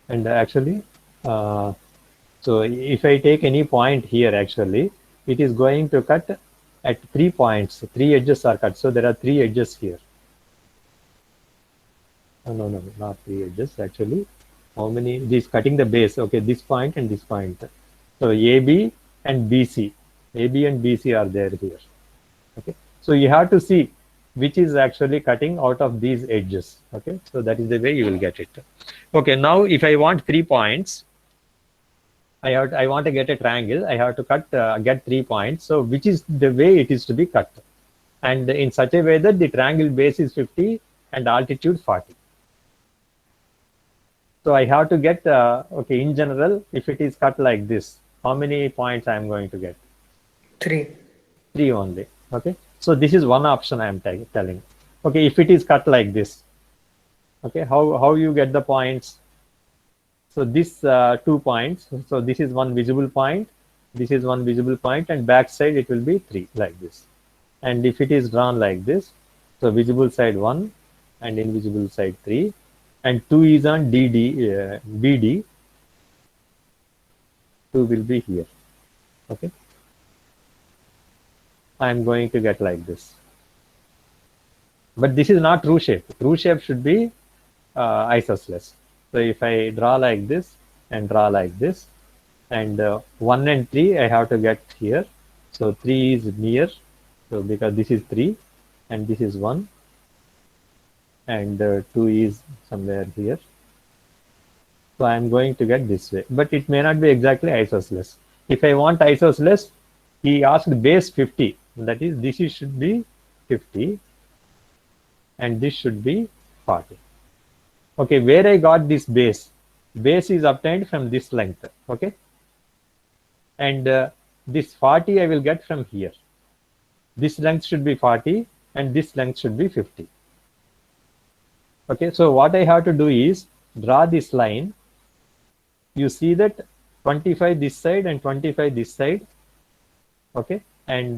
and actually, so if I take any point here, actually, it is going to cut at 3 points. 3 edges are cut, so there are 3 edges here. Oh, no, not 3 edges actually. How many? This cutting the base. Okay, this point and this point. So AB and BC. AB and BC are there here. Okay, so you have to see which is actually cutting out of these edges. Okay, so that is the way you will get it. Okay, now if I want 3 points, I want to get a triangle. I have to cut get 3 points. So which is the way it is to be cut, and in such a way that the triangle base is 50 and altitude 40. So I have to get, okay, in general, if it is cut like this, how many points I am going to get? 3. 3 only. Okay. So this is one option I am telling. Okay, if it is cut like this, okay, how you get the points? So this 2 points. So this is one visible point. This is one visible point, and back side it will be 3 like this. And if it is drawn like this, so visible side 1 and invisible side 3. And 2 is on BD, 2 will be here. Okay, I am going to get like this. But this is not true shape. True shape should be isosceles. So if I draw like this and draw like this, and 1 and 3 I have to get here. So 3 is near. So because this is 3 and this is 1. And 2 is somewhere here. So I am going to get this way, but it may not be exactly isosceles. If I want isosceles, he asked base 50. That is, this should be 50 and this should be 40. Okay, where I got this base? Base is obtained from this length. Okay, and this 40 I will get from here. This length should be 40 and this length should be 50. Okay, so what I have to do is draw this line. You see that 25 this side and 25 this side. Okay, and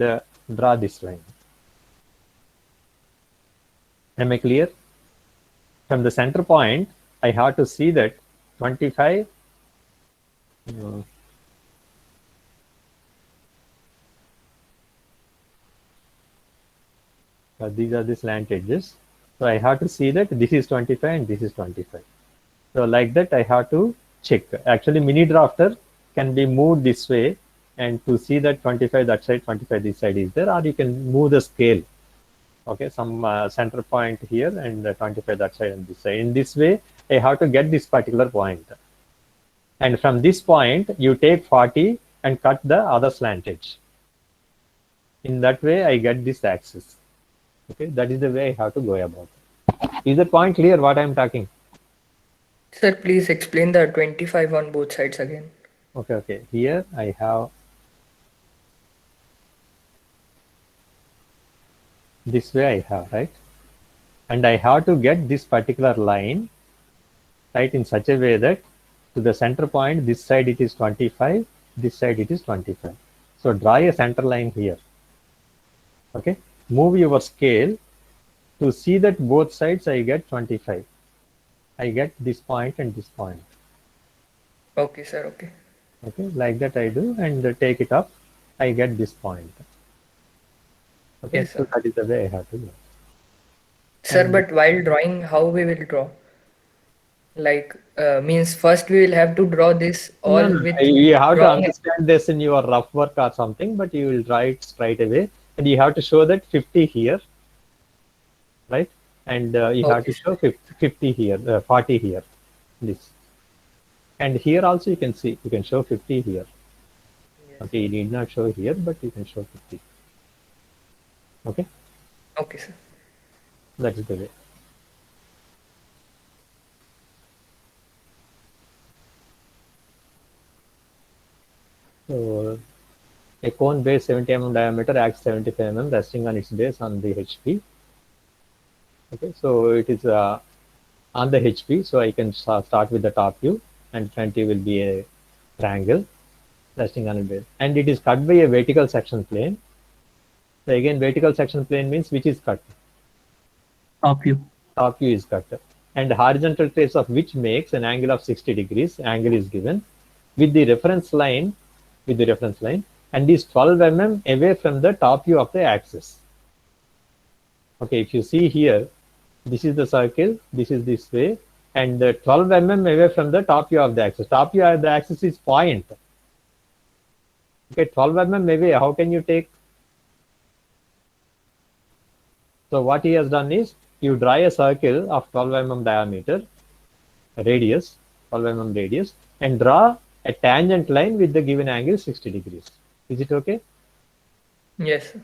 draw this line. Am I clear? From the center point, I have to see that 25. These are the slant edges. So I have to see that this is 25 and this is 25. So like that, I have to check. Actually, mini drafter can be moved this way, and to see that 25 that side, 25 this side is there, or you can move the scale. Okay, some center point here and 25 that side and this side. In this way, I have to get this particular point. And from this point, you take 40 and cut the other slant edge. In that way, I get this axis. Okay, that is the way I have to go about it. Is the point clear what I am talking? Sir, please explain the 25 on both sides again. Okay. Here I have this way I have, right? And I have to get this particular line, right, in such a way that to the center point, this side it is 25, this side it is 25. So draw a center line here. Okay, move your scale to see that both sides I get 25. I get this point and this point. Okay, sir. Okay. Okay, like that I do, and take it up. I get this point. Okay, Yes, so sir. that is the way I have to do. Sir, And but while drawing, how we will draw? Like, means first we will have to draw this all no, with you have to drawing. understand this in your rough work or something, but you will draw it straight away, and you have to show that 50 here, right? And you have Okay, to sir. show 50 here, 40 here, this. And here also you can see, you can show 50 here. Yes. Okay, you need not show here, but you can show 50. Okay, Okay, sir. that is the way. So a cone base 70 mm diameter acts 75 mm resting on its base on the HP. Okay, so it is on the HP, so I can start with the top view, and front view will be a triangle resting on a base, and it is cut by a vertical section plane. So again, vertical section plane means which is cut. Top view. Top view is cut, and horizontal trace of which makes an angle of 60 degrees. Angle is given with the reference line, and is 12 mm away from the top view of the axis. Okay, if you see here, this is the circle, this is this way, and 12 mm away from the top view of the axis. Top view of the axis is point. Okay, 12 mm away, how can you take? So what he has done is, you draw a circle of 12 mm diameter, radius, 12 mm radius, and draw a tangent line with the given angle 60 degrees. Is it okay? Yes, sir.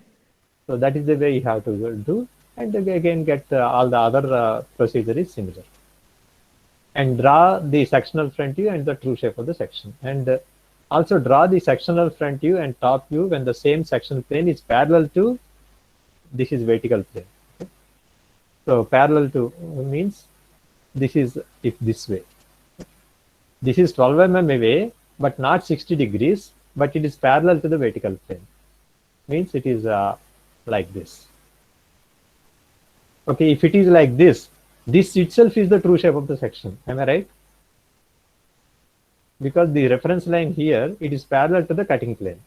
So that is the way you have to do, and again get all the other procedure is similar. And draw the sectional front view and the true shape of the section. And also draw the sectional front view and top view when the same section plane is parallel to, this is vertical plane. Okay? So parallel to means this is if this way. This is 12 mm away, but not 60 degrees, but it is parallel to the vertical plane. Means it is like this. Okay, if it is like this itself is the true shape of the section. Am I right? Because the reference line here, it is parallel to the cutting plane.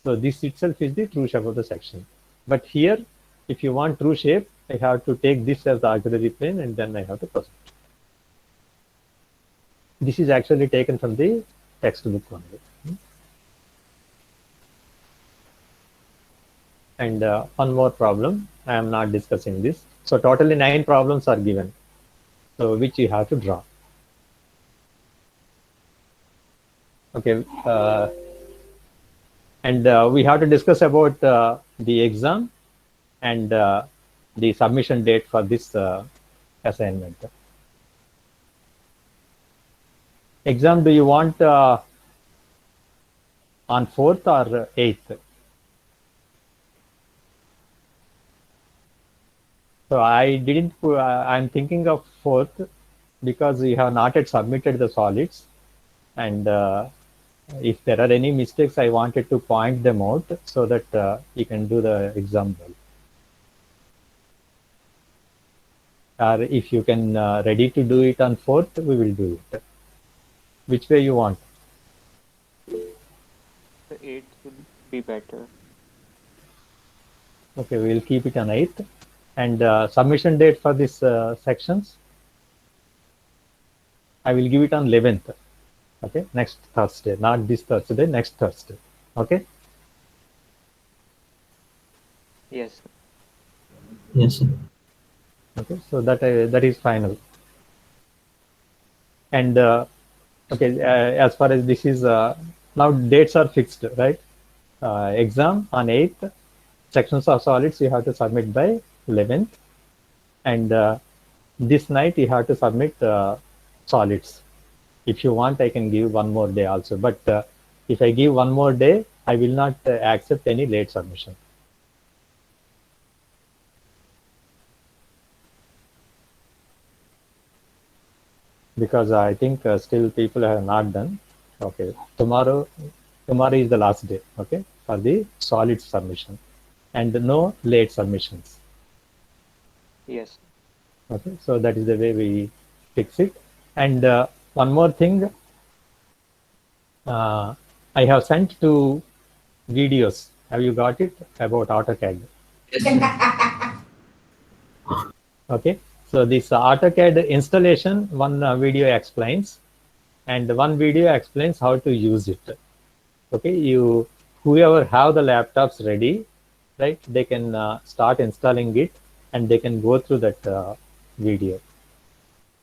So this itself is the true shape of the section. But here, if you want true shape, I have to take this as the auxiliary plane, and then I have to proceed. This is actually taken from the textbook only. And one more problem, I am not discussing this. So totally 9 problems are given, so which you have to draw. Okay, and we have to discuss about the exam and the submission date for this assignment. Exam, do you want on 4th or 8th? So I didn't, I'm thinking of 4th because we have not yet submitted the solids, and if there are any mistakes, I wanted to point them out so that you can do the exam well. Or if you can ready to do it on 4th, we will do it. Which way you want? The 8th will be better. Okay, we will keep it on 8th. And submission date for these sections, I will give it on 11th. Okay, next Thursday, not this Thursday, next Thursday. Okay. Yes. Yes, sir. Okay, so that is final. And okay, as far as this is now dates are fixed, right? Exam on 8th, sections of solids you have to submit by 11th, and this night you have to submit solids. If you want, I can give one more day also, but if I give one more day, I will not accept any late submission. Because I think still people have not done. Okay, tomorrow Tomorrow is the last day, okay, for the solid submission, and no late submissions. Yes. Okay, so that is the way we fix it. And one more thing, I have sent two videos. Have you got it about AutoCAD? Okay, so this AutoCAD installation, one video explains, and one video explains how to use it. Okay, you whoever have the laptops ready, right? They can start installing it, and they can go through that video.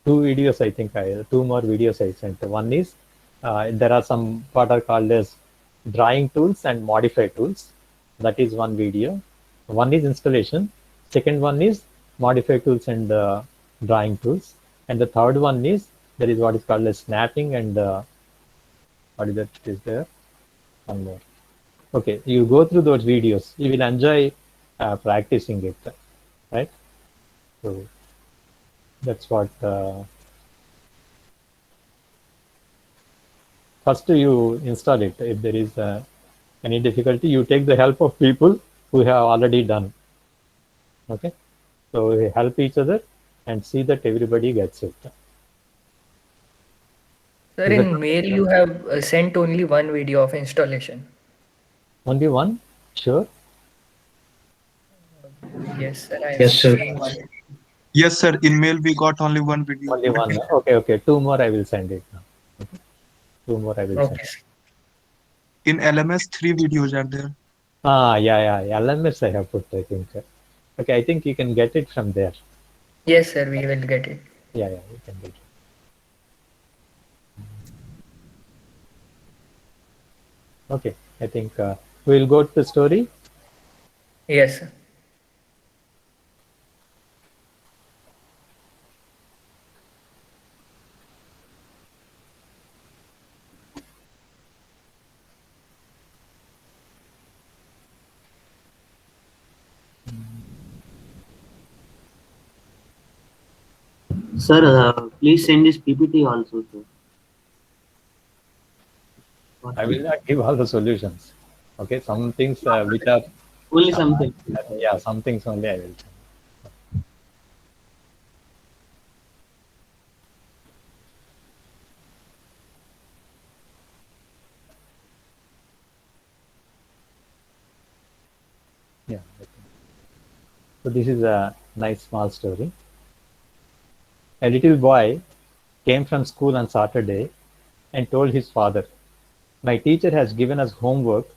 Two videos, I think. Two more videos I sent. One is there are some what are called as drawing tools and modify tools. That is one video. One is installation. Second one is modify tools and drawing tools. And the third one is there is what is called as snapping and what is that is there? One more. Okay, you go through those videos. You will enjoy practicing it, right? So that's what. First, you install it. If there is any difficulty, you take the help of people who have already done. Okay, so we help each other and see that everybody gets it. Sir, in mail you have sent only one video of installation. Only one? Sure. Yes, sir. I am Yes, sir. seeing one. Yes, sir. In mail we got only one video. Only one. Okay, okay. Two more I will send it now. Okay. Two more I will send. Okay. In LMS, 3 videos are there. Ah, yeah. LMS I have put, I think. Okay, I think you can get it from there. Yes, sir. We will get it. Yeah, you can get it. Okay, I think we'll go to the story. Yes, sir. Sir, please send this PPT also, sir. I will not give all the solutions. Okay, some things which are Only something. yeah, some things only I will. Yeah. Okay. So this is a nice small story. A little boy came from school on Saturday and told his father, "My teacher has given us homework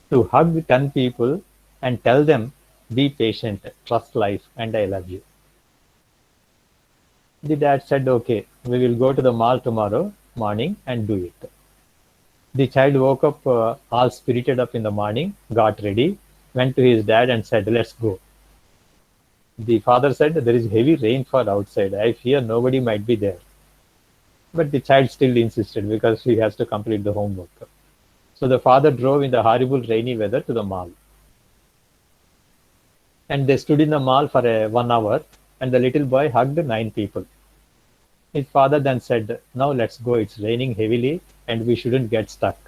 to hug 10 people and tell them, be patient, trust life, and I love you." The dad said, "Okay, we will go to the mall tomorrow morning and do it." The child woke up all spirited up in the morning, got ready, went to his dad and said, "Let's go." The father said, "There is heavy rainfall outside. I fear nobody might be there." But the child still insisted because he has to complete the homework. So the father drove in the horrible rainy weather to the mall. And they stood in the mall for 1 hour, and the little boy hugged 9 people. His father then said, "Now let's go. It's raining heavily and we shouldn't get stuck."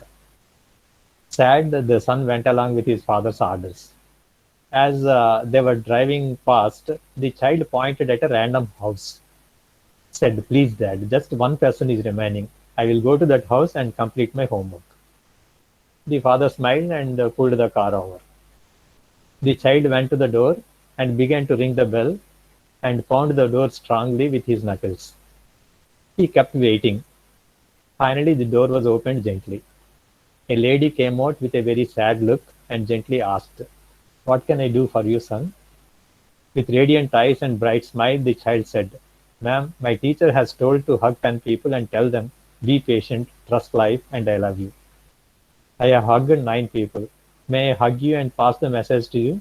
Sad, the son went along with his father's orders. As they were driving past, the child pointed at a random house. Said, "Please, Dad, just one person is remaining. I will go to that house and complete my homework." The father smiled and pulled the car over. The child went to the door and began to ring the bell and pound the door strongly with his knuckles. He kept waiting. Finally, the door was opened gently. A lady came out with a very sad look and gently asked, "What can I do for you, son?" With radiant eyes and bright smile, the child said, "Ma'am, my teacher has told to hug 10 people and tell them, be patient, trust life, and I love you. I have hugged 9 people. May I hug you and pass the message to you?"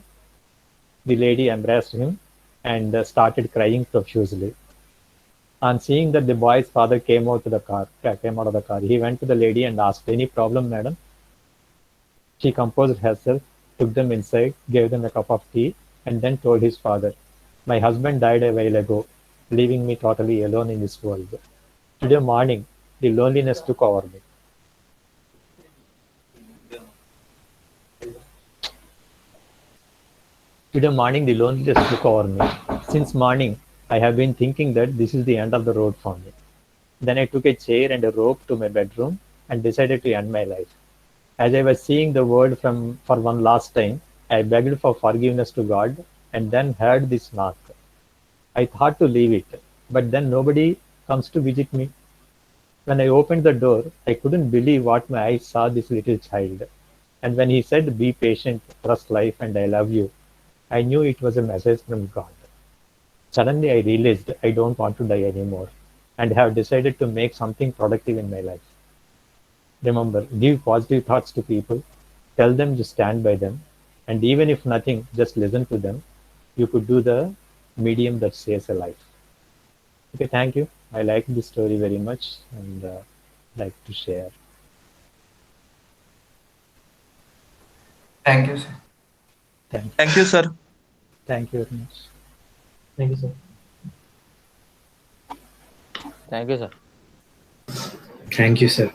The lady embraced him and started crying profusely. On seeing that the boy's father came out of the car, he went to the lady and asked, "Any problem, madam?" She composed herself, took them inside, gave them a cup of tea, and then told his father, "My husband died a while ago, leaving me totally alone in this world. Today morning, the loneliness took over me." Today morning, the loneliness took over me. Since morning, I have been thinking that this is the end of the road for me. Then I took a chair and a rope to my bedroom and decided to end my life. As I was seeing the world for one last time, I begged for forgiveness to God and then heard this knock. I thought to leave it, but then nobody comes to visit me. When I opened the door, I couldn't believe what my eyes saw this little child. And when he said, "Be patient, trust life, and I love you," I knew it was a message from God. Suddenly, I realized I don't want to die anymore and have decided to make something productive in my life. Remember, give positive thoughts to people, tell them you stand by them, and even if nothing, just listen to them. You could do the medium that saves a life. Okay, thank you. I like this story very much and like to share. Thank you, sir. Thank you, sir. Thank you very much. Thank you, sir. Thank you, sir. Thank you, sir.